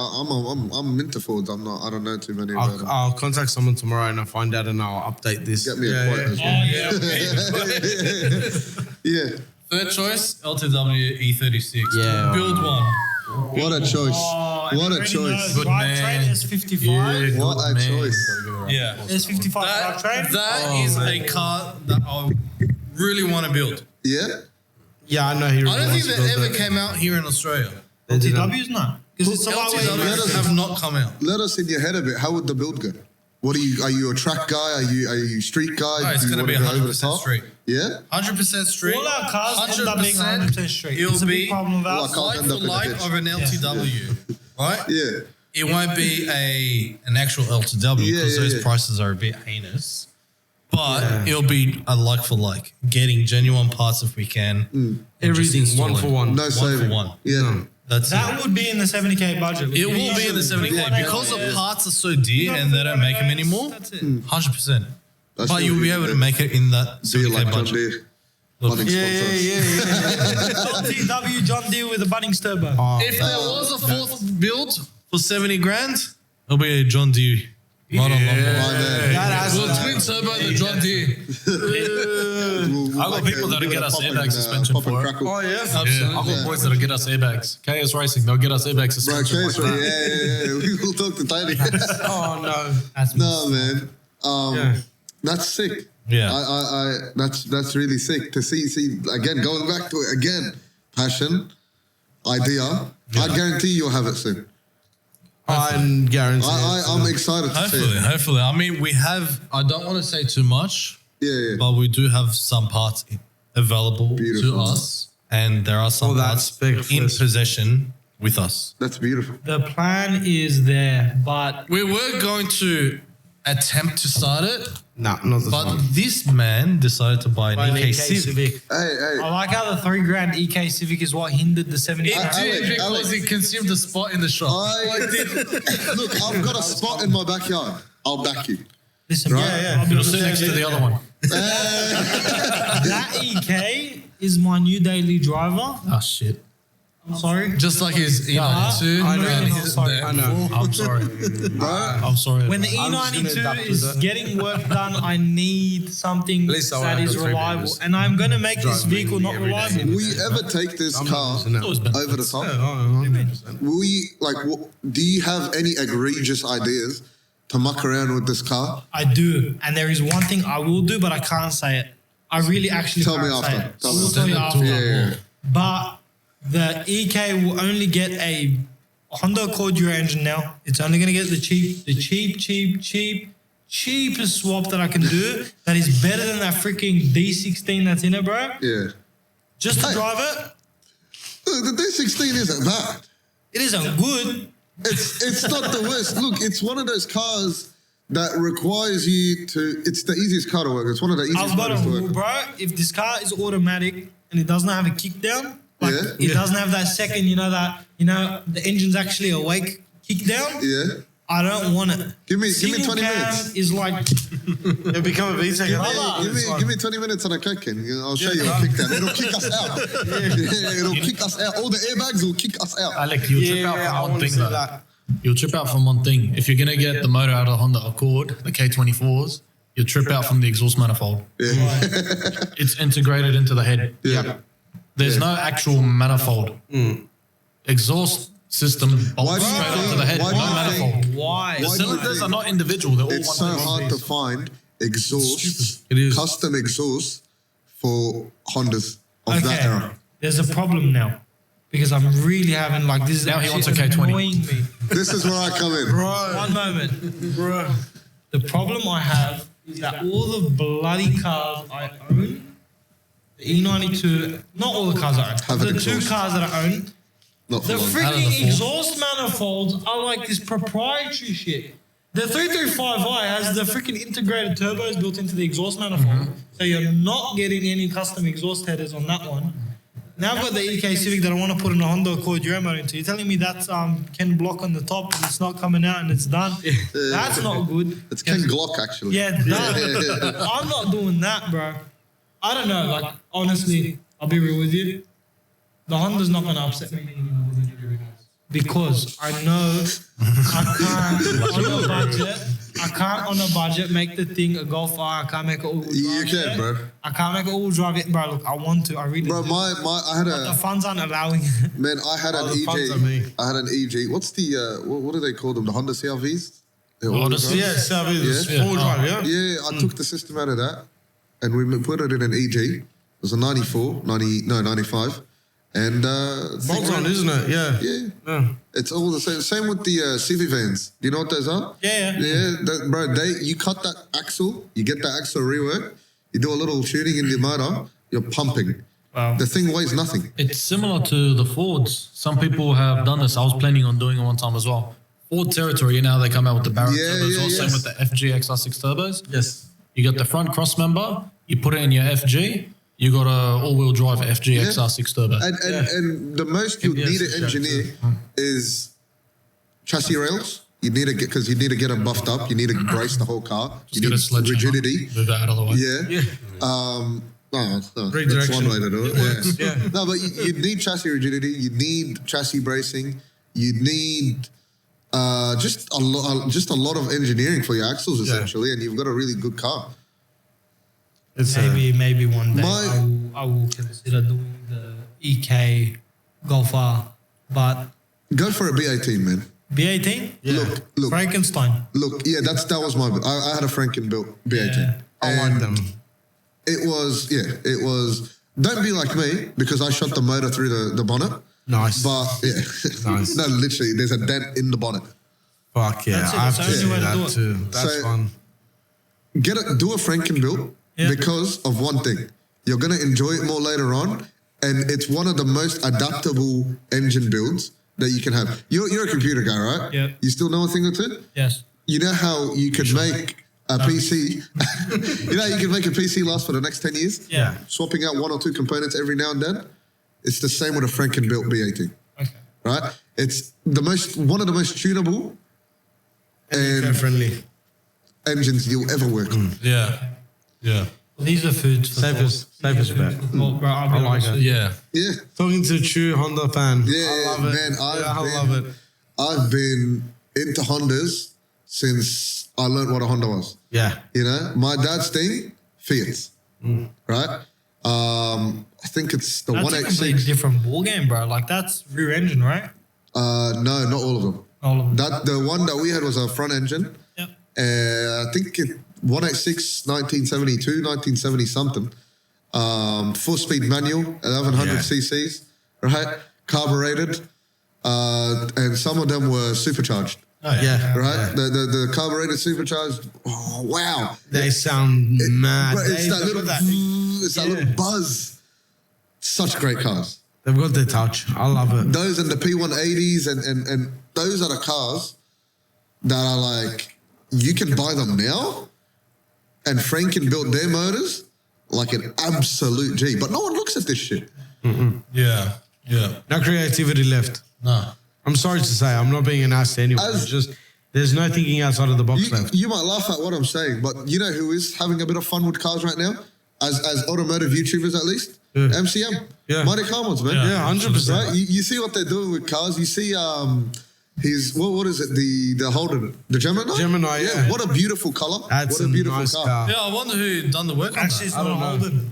I'm into Fords. I don't know too many about them. I'll contact someone tomorrow and I'll find out and I'll update this. Get me a Yeah, quote yeah. as well. Yeah. Third choice, LTW E36. Yeah. Build one. What a choice. Oh, What a already choice. knows, drivetrain S55. What a choice. Yeah. S55 drivetrain. That is a car that I really want to build. Yeah. Yeah, I know he really I don't wants think to that build ever came out here in Australia. They didn't. LTW's not. Because it's a lot LTWs have not come out. Let us in your head a bit. How would the build go? What are you a track guy? Are you street guy? No, it's Do you going to wanna be go over the 100% top? street. Yeah? 100% street. All our cars end up being 100% straight. It'll It's a big be problem of ours. Well, I like can't for end up in a like ditch. of an LTW, right? Yeah. It won't be an actual LTW Yeah, because yeah, those yeah. prices are a bit heinous. But it'll be a like for like, getting genuine parts if we can. and just Everything one installing. for one. No One saving. for one. Yeah. That's That it. would be in the 70k budget. It will be in the 70k because the parts are so dear and they don't make them anymore. That's it. 100%. That's But you'll be able to make it in that Be 70k like John budget. Deere. Look, Budding sponsor. LTW John Deere with a Bunnings turbo. If there was a fourth build for 70 grand, it'll be a John Deere. Model My number. man. Well, twin turbo the John Deere. We'll I got make people a- that'll we'll get do a us pop airbag and, suspension pop and for it. crackle. Oh yeah. Yeah, I've got boys that'll get us airbags. KS Racing, they'll get us airbag Right, suspension. okay, so yeah. We will talk to Tony. Oh no. That's No, man. Yeah. That's sick. Yeah. That's really sick to see again, going back to it again. Passion, idea. I guarantee you'll have it soon. I guarantee. I'm excited to see Hopefully, it. hopefully. I mean, we have, I don't want to say too much, Yeah. but we do have some parts available Beautiful. to us. And there are some Oh, parts that's big. in possession with us. That's beautiful. The plan is there, but We were going to attempt to start it, Nah, not the but time. this man decided to buy an EK Civic. Hey. I like how the $3,000 EK Civic is what hindered the 70. It did because Alex. he consumed the spot in the shop. Look, I've got a spot in my backyard. I'll back you. Listen, Right. bro, Yeah, I'll be It'll honest sit next with to you. the other one. That EK is my new daily driver. Oh, shit. I'm sorry. Just like his E92. I know. and I'm his- sorry. the- I know. I'm sorry. I'm sorry. When the I'm just gonna adapt E92 to is that. getting work done, I need something least I'll that have is the three reliable. wheelers. And I'm going to make this Drive vehicle me not every day. reliable. Will you ever take this car always been over the top? Yeah, 100%. Will you, do you have any egregious ideas to muck around with this car? I do. And there is one thing I will do, but I can't say it. I really actually Tell me can't say after. it. Tell I me will after. tell you after. Yeah. But the EK will only get a Honda Accord Duo engine now. It's only going to get the cheapest swap that I can do that is better than that freaking D16 that's in it, bro. Yeah. Just to Hey. drive it, Look, the D16 isn't bad. it isn't good. It's not the worst. Look, it's one of those cars that requires you to. It's the easiest car to work. It's one of the easiest I've got a cars to rule, work. bro. If this car is automatic and it doesn't have a kick down, like Yeah. it doesn't have that second, the engine's actually awake kick down, Yeah. I don't want it. Give me Single 20 cam minutes. is like, It'll become a VTEC. Give me 20 minutes and I can. I'll show you a kick down. It'll kick us out. Yeah, it'll kick us out. All the airbags will kick us out. Alec, you'll trip out I from one want to thing see though. that. You'll trip out from one thing. If you're going to get the motor out of the Honda Accord, the K24s, you'll trip out from the exhaust manifold. It's integrated into the head. Yeah. There's no actual manifold. Exhaust system Why bolts do you straight think- onto the head. why No do you manifold. think- why? The Why do you cylinders think are not individual. They're all It's one so hard to find exhaust, It is. custom exhaust for Hondas of that Okay, era. there's a problem now because I'm really having like this is Now he actually wants a K20. annoying me. This is where I come in. One moment, bro. The problem I have is that all the bloody cars I own, the E92, not all the cars I Have own, an the two exhaust. cars that I own, Not the for long. freaking exhaust manifolds are like this proprietary shit. The 335i has the freaking integrated turbos built into the exhaust manifold, so you're not getting any custom exhaust headers on that one. Now I've got the EK Civic that I want to put in a Honda Accord Duo motor into. You're telling me that's Ken Block on the top and it's not coming out and it's done? That's not good. It's Ken Glock, actually. Yeah, that, I'm not doing that, bro. I don't know. Like, honestly, I'll be real with you. The Honda's not going to upset me because I know I can't on a budget make the thing a Golf R. I can't make it all-wheel drive. You can, yet. bro. I can't make it all-wheel drive yet, bro. Look, I want to. I really Bro, do. I had The a funds aren't allowing it. man. I had an the funds are me. EG. I had an EG. What's the what do they call them? The Honda CRVs. They're all Honda drive? Yeah, service. Yeah. Full drive, yeah? Yeah, I took the system out of that and we put it in an EG. It was a 94, 95. And Bolt on, isn't it? Yeah. Yeah. It's all the same. Same with the CV vans. Do you know what those are? Yeah. Bro, you cut that axle, you get that axle rework, you do a little tuning in the motor, you're pumping. Wow. The thing weighs nothing. It's similar to the Fords. Some people have done this. I was planning on doing it one time as well. Ford Territory, you know how they come out with the Barrett turbos, same with the FG XR6 turbos. Yes. You got the front cross member, you put it in your FG, you got a all-wheel drive FG XR6 turbo. And the most you need an engineer is chassis rails. You need to get, because you need to get them buffed up. You need to brace the whole car. Just you get a need sledgehammer, rigidity. move it out of the way. Yeah. No, that's one way to do it. Yeah. No, but you need chassis rigidity. You need chassis bracing. You need just a lot of engineering for your axles essentially, and you've got a really good car. It's Maybe one day I will consider doing the EK Golf R, but Go for a B18, man. B18? Yeah. Look. Frankenstein. Look, that was my. I had a Franken built B18. Yeah. I like them. It was. Don't be like me because I shot the motor through the bonnet. Nice. But yeah, Nice. no, literally, there's a dent in the bonnet. Fuck yeah. That's it. I've That's the seen only way to that do it. too. That's So- fun. Do a Franken built because of one thing. You're gonna enjoy it more later on, and it's one of the most adaptable engine builds that you can have. You're a computer guy, right? Yeah. You still know a thing or two? Yes. You know how you could make a PC. You know how you can make a PC last for the next 10 years? Yeah. Swapping out one or two components every now and then. It's the same with a Franken built B18. Okay. Right? It's one of the most tunable and Friendly. engines you'll ever work on. Yeah. Well, these are foods for Safest bet. Well, bro, I'll be I like honest it. with you. Yeah. Yeah. Talking to a true Honda fan. Yeah, I love it. man. I love it. I've been into Hondas since I learned what a Honda was. Yeah. You know, my dad's thing, Fiat. Right? I think it's the That's a completely 186. different ball game, bro. Like that's rear engine, right? No, not all of them. All of them. The one that we had was a front engine. Yep. I think 186, 1972, 1970 something. 4-speed manual, 1100 cc's, right? Carbureted, and some of them were supercharged. Yeah. Right, the carbureted supercharged. Oh wow, They sound mad. But it's that little, Yeah. little buzz. Such great cars. They've got their touch. I love it. Those and the P180s and those are the cars that are like you can buy them now, and Franken built their motors like an absolute G. But no one looks at this shit. Yeah. No creativity left. No. I'm sorry to say, I'm not being an ass to anyone. It's just there's no thinking outside of the box left. You might laugh at what I'm saying, but you know who is having a bit of fun with cars right now? As automotive YouTubers, at least. Yeah. MCM. Yeah. Mighty Commons, man. Yeah, 100%. Right? You see what they're doing with cars. You see his what is it? The Holden, the Gemini. Gemini, yeah. What a beautiful color. That's what a beautiful nice car. Yeah, I wonder who done the work on Actually, it's that. not a Holden.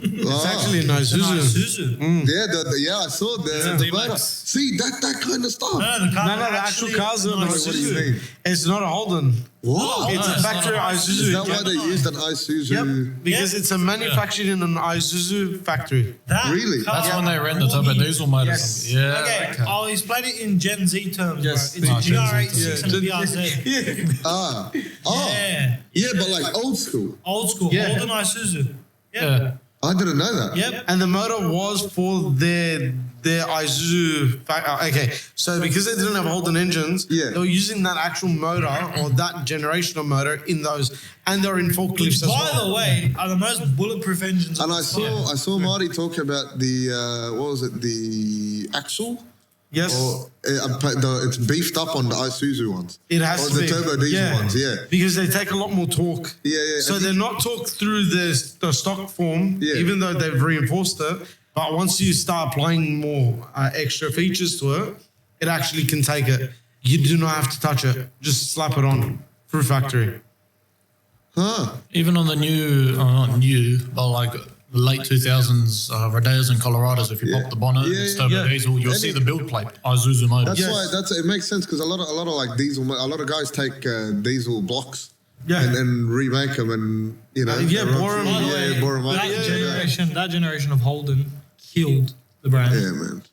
It's actually a nice It's an Isuzu. Isuzu. Yeah, I saw the D-Max. photo. See that kind of stuff. No, the car No, the actual cars are nice nice. What do you mean? It's not a Holden. What? It's no, a it's factory not a Isuzu. Is that why they used an Isuzu? Yep, because it's a manufactured in an Isuzu factory. That Really? car That's when they ran the turbo diesel motors. Yes. Yeah. Okay, I'll explain it in Gen Z terms, Yes. bro. It's a Gen GR86 and a BRZ. Oh, Yeah. but like old school. Old school. Yeah. Holden Isuzu. Yeah. I didn't know that. Yep. And the motor was for their Isuzu. Okay, so because they didn't have Holden engines, Yeah. they were using that actual motor or that generational motor in those, and they're in forklifts as By well. the way, are the most bulletproof engines. And on I the saw Marty talk about the what was it, the axle? Yes, Or it's beefed up on the Isuzu ones. it has Or to the be. turbo diesel ones, yeah. Because they take a lot more torque. Yeah. So they're not torqued through the stock form, Yeah. even though they've reinforced it. But once you start applying more extra features to it, it actually can take it. You do not have to touch it. Just slap it on through factory. Huh. Even on the new, not new, but like late 2000s Rodeos and Colorados, if you pop the bonnet, Yeah, it's turbo yeah. diesel, you'll And see it- the build plate, Isuzu motors. That's why it makes sense because a lot of like diesel, a lot of guys take diesel blocks Yeah. and remake them and yeah, they run bore 'em. through- By the way, bore 'em up. that generation of Holden killed the brand. Yeah, man.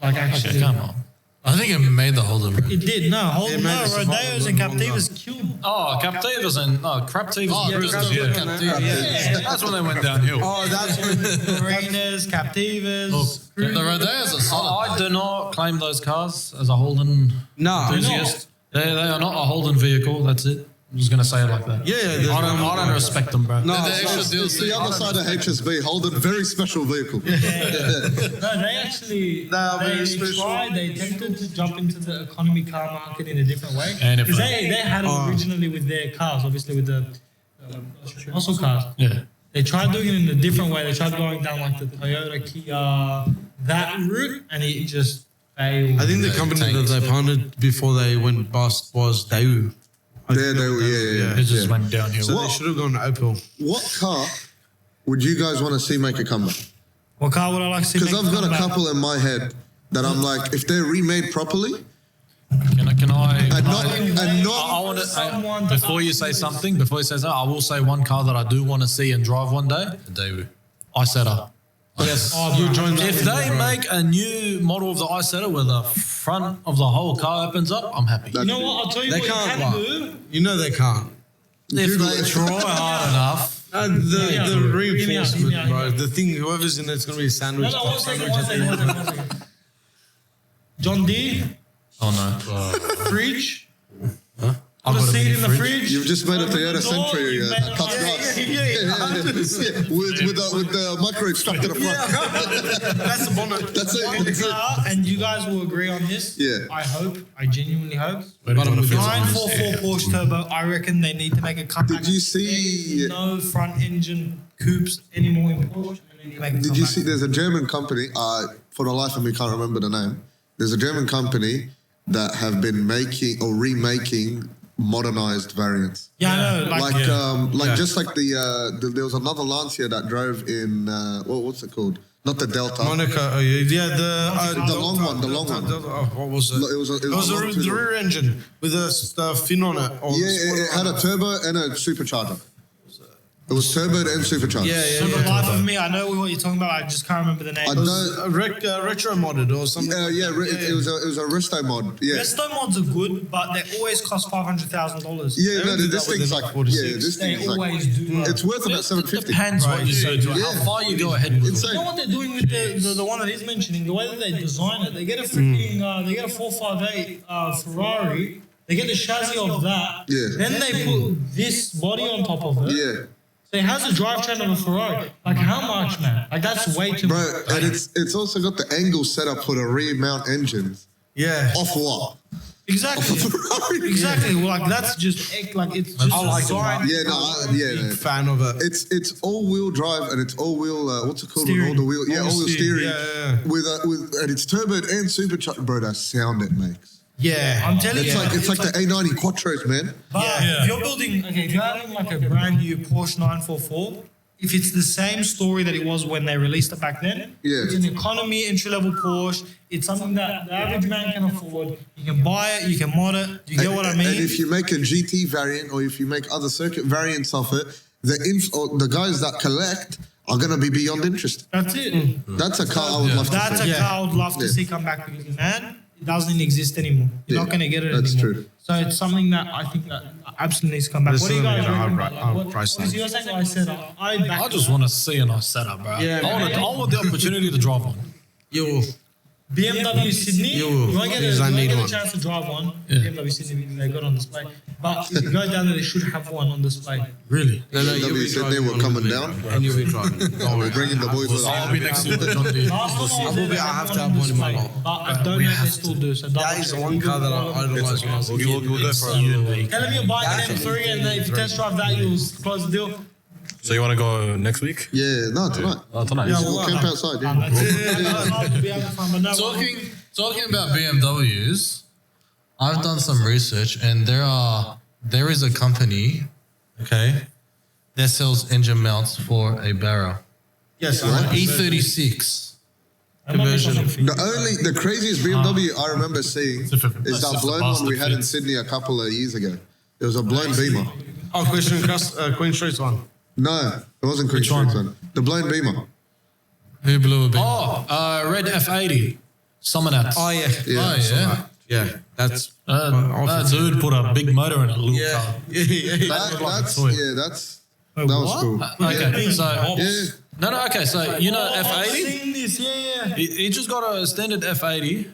Like actually, Okay, come on. I think it made the Holden. it did. No, It made the Rodeos survival and longer. Captivas killed. Oh, Captivas and Craptivas. Oh, and just Cruisers, the yeah. Captiva. Yeah. That's when they went downhill. Oh, that's when. Marinas, Captivas. Look, The Rodeos are solid. I do not claim those cars as a Holden No, enthusiast. They are not a Holden vehicle. That's it. I'm just gonna say it like that. Yeah, there's I don't respect them, bro. No, The extra It's DLC. the other side of HSB, Holden, very special vehicle. No, they actually Nah, very they special. tried. They attempted to jump into the economy car market in a different way. And if Because they had it originally with their cars, obviously with the muscle cars. Yeah. They tried doing it in a different way. They tried going down like the Toyota, Kia, that route, and it just failed. I think the company that they partnered before they went bust was Daewoo. It just went downhill. So they should have gone Opel. What car would you guys want to see make a comeback? What car would I like to see? Because make I've got a comeback? couple in my head that I'm like, if they're remade properly, Can I? and I not, want Someone to. Before you say something, before you say that, I will say one car that I do want to see and drive one day. Daewoo. Isetta. Yes. You join that If in, they bro. make a new model of the Isetta where the front of the whole car opens up, I'm happy. You know what? I'll tell you They what you can't. can What? do. You know they can't. If they try hard enough, The reinforcement, Yeah. bro. The thing, whoever's in it's going to be a sandwich. No, one second, one second. John Deere, oh no, fridge. I've Put a got a seat mini in the fridge. fridge. you've just made a Open the Toyota door, Century you that made- cuts Yeah, glass. yeah. With the microwave stuck to the front. That's the bonnet. That's it. One That's it. car, and you guys will agree on this. Yeah. I genuinely hope. But I'm 944 Porsche Turbo. I reckon they need to make a comeback. Did you see- There's no front engine coupes anymore in Porsche. And they need to make a Did you comeback. see? There's a German company. For the life of me, can't remember the name. There's a German company that have been making or remaking modernized variants. Yeah, I know. Just like the there was another Lancia that drove in what's it called? Not the Delta. Monaco, yeah, the long one, the long one. What was it? No, it was It was not too the long. rear engine with the fin on it. Or Yeah, it had a turbo and a supercharger. It was turboed and supercharged. Yeah, For the life of me, I know what you're talking about. I just can't remember the name. I It was a retro modded or something. It was a resto mod. Yeah. Resto mods are good, but they always cost $500,000. Yeah, They no, did this that with thing's the like 46. this They thing's like always do. it's worth about It 750. depends what you say to it, Yeah. how far you go ahead with it. Insane. You know what they're doing with the one that he's mentioning? The way that they design it, they get a freaking they get a 458 Ferrari. They get the chassis of that. Yeah. Then they put this body on top of it. Yeah, So it has a drivetrain of a Ferrari. Like how much, man? Like that's way too bro, much. and it's also got the angle set up for the rear mount engines. Yeah. Off what? Exactly. Ferrari. Exactly. Well, like that's just like it's just I like it, designed. Yeah, no, Big fan of it. It's all wheel drive and it's all wheel. What's it called? Steering. With all the wheel. Yeah, all wheel steering. Yeah. With and it's turboed and supercharged. Bro, that sound it makes. Yeah. I'm telling It's you, like the A90 Quattros, man. But if you're building, if you're having like a brand new Porsche 944, if it's the same story that it was when they released it back then, Yeah. it's an economy entry-level Porsche. It's something that the average man can afford. You can buy it, you can mod it. You get what I mean? And if you make a GT variant or if you make other circuit variants of it, the guys that collect are gonna be beyond interested. That's it. That's a car I would love to That's see. a car I would love to Yeah. see come back because, man, it doesn't exist anymore. You're not Yeah, going to get it that's anymore. true. So it's something that I think that absolutely needs to come back. This What do you is guys a reckon? high- Like, high what- price because tag. you're saying I said I back I just want to see a nice setup, bro. Yeah, I want the opportunity to drive one. You BMW Sydney, You you won't get, because I you won't need get a one. chance to drive one. Yeah. BMW Sydney, because they got on display. But if you go down there, they should have one on display. Really? No, you'll BMW be said driving they were one coming with me, down. and you'll be driving. Don't We're bringing the boys with I'll us. be next to you, John Deere. Last time I was I will there, be- they I had have to one have on one in my display. lot. But I don't know if they still do. So That is the one car that I idolize when I was a kid. We'll go for it. Tell them you're buying an M3 and then if you test drive that, you'll close the deal. So you want to go next week? Yeah, no, tonight. Oh, tonight. We'll camp outside. Yeah. Talking about BMWs, I've done some research and there is a company, okay, that sells engine mounts for a barrel. Yes, E36 conversion. The craziest BMW I remember seeing is that blown one we had in Sydney a couple of years ago. It was a blown Beamer. Oh, Queen Street one. No, it wasn't Queen Which one? Street one. The blown Beamer. Who blew a beam? Red F80. Summonat. Oh yeah, yeah. That's That dude put a big motor in a little car. That's that was cool. Okay, so Yeah. okay, so you know F80. Seen this, yeah. He just got a standard F80,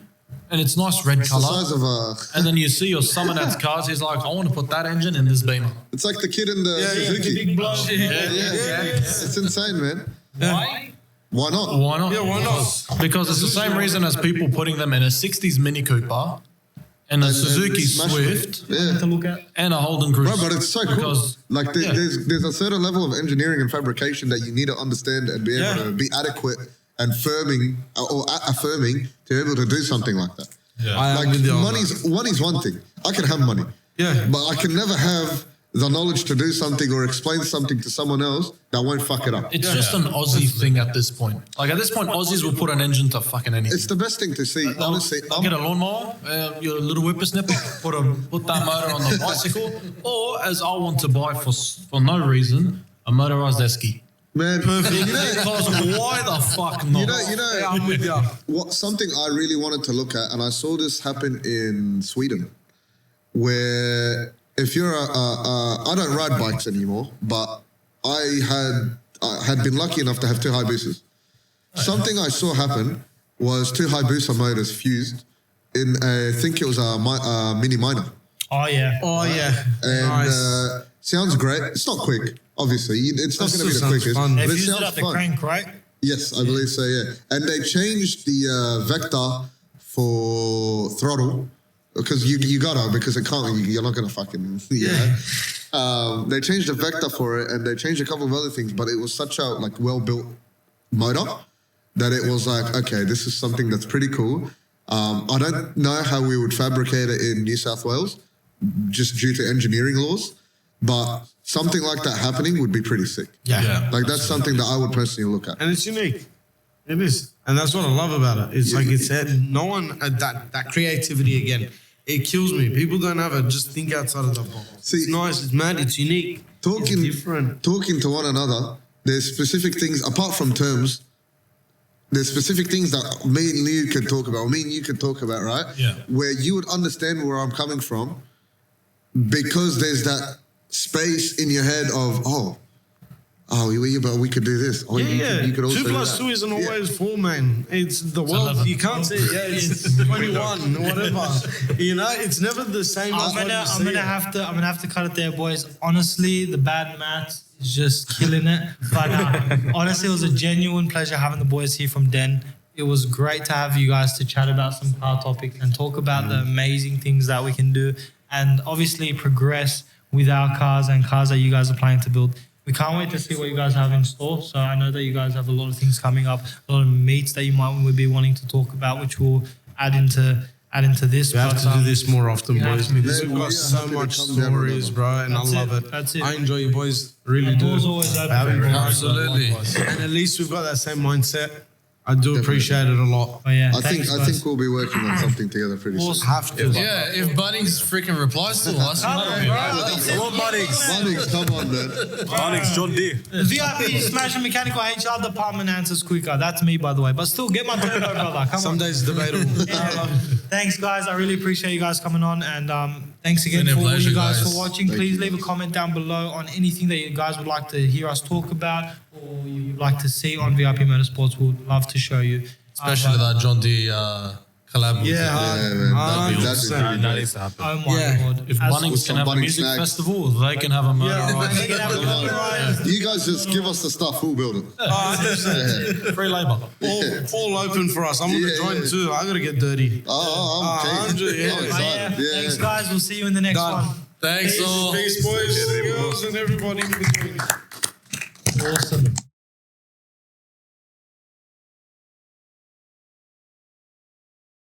and it's nice red The color. size of a. And then you see your Summonat cars. He's like, I want to put that engine in this Beamer. It's like the kid in the Suzuki. Big blow. It's insane, man. Why? Why not? Why not? Yeah, why not? Because it's the same reason as people putting them in a 60s Mini Cooper and a Suzuki smash Swift Yeah. To look at. and a Holden Cruise. Bro, but it's so cool. Because Like there's a certain level of engineering and fabrication that you need to understand and be able to be adequate and affirming to be able to do something like that. Like money's one thing. I can have money. Yeah. But I can never have the knowledge to do something or explain something to someone else that won't fuck it up. it's just an Aussie thing at this point. Like at this point, Aussies will put an engine to fucking anything. It's the best thing to see. Honestly, They'll get a lawnmower, your little whippersnipper, put that motor on the bicycle, or as I want to buy for no reason, a motorized esky. man, Because why the fuck not? you know, I'm with you. what something I really wanted to look at, and I saw this happen in Sweden, where if you're I don't ride bikes anymore, but I had been lucky enough to have two Hayabusas. Something I saw happen was two Hayabusa motors fused in I think it was a mini minor. Oh yeah. Oh yeah. And sounds great. It's not quick, obviously. It's not going to be the sounds quickest, fun. but They've it used it sounds at the fun. crank, right? Yes, I believe so, yeah. And they changed the vector for throttle because you gotta, because it can't, you're not gonna fucking, they changed the vector for it and they changed a couple of other things, but it was such a like well-built motor that it was like, okay, this is something that's pretty cool. I don't know how we would fabricate it in New South Wales just due to engineering laws, but something like that happening would be pretty sick. Yeah. Like that's something that I would personally look at. And it's unique. It is. And that's what I love about it. It's like it's no one that creativity again. It kills me. People don't have it. Just think outside of the box. See, it's nice, it's mad, it's unique. Talking it's different. Talking to one another, there's specific things apart from terms. There's specific things that me and you could talk about, or me and you could talk about, right? Yeah. Where you would understand where I'm coming from because there's that space in your head of, but we could do this. Oh, you could also 2 do plus that. 2 isn't always 4, man. It's the world. 11. You can't say, it's 21, whatever. You know, it's never the same. I'm gonna have to cut it there, boys. Honestly, the bad maths is just killing it. But honestly, it was a genuine pleasure having the boys here from Den. It was great to have you guys to chat about some car topics and talk about the amazing things that we can do, and obviously progress with our cars and cars that you guys are planning to build. We can't wait to see what you guys have in store. So I know that you guys have a lot of things coming up, a lot of meets that you would be wanting to talk about, which we'll add into this. We have to do this more often, have boys, to do because this we've more. got Yeah, so happy to much come down with stories, them. bro, and That's I love it. it. That's it. I enjoy you boys, really And do. doors always open. Having me. Absolutely. And at least we've got that same mindset. I do appreciate it a lot. Oh yeah, I think we'll be working on something together pretty soon. Have to. Yeah, if Bunnings freaking replies to us, Come on, bro. Bunnings, come on, man. Onyx, John Deere. The VIP Smash and Mechanical HR department answers quicker. That's me, by the way. But still, get my Toyota, brother. Come Some on. days debatable. Yeah. Thanks, guys. I really appreciate you guys coming on, and thanks again been a for all pleasure, you guys guys. for watching. Please leave a comment down below on anything that you guys would like to hear us talk about, or you'd like to see on VIP Motorsports. We'd love to show you. especially that John Deere collab. with Yeah, man. That'd be pretty That great. needs to happen. Oh my Yeah. god! If As- Bunnings can have a Bunnings music snacks. festival, they can have a motorized. They can have a motorized- You guys just give us the stuff, we'll build it. Free labour. all open for us. I'm going to Yeah, join yeah. too. I got to get dirty. I'm keen. I'm just- yeah. I'm Oh, excited. yeah. Thanks, guys. We'll see you in the next Done. one. Thanks all. Peace, boys, girls, and everybody in between. Awesome.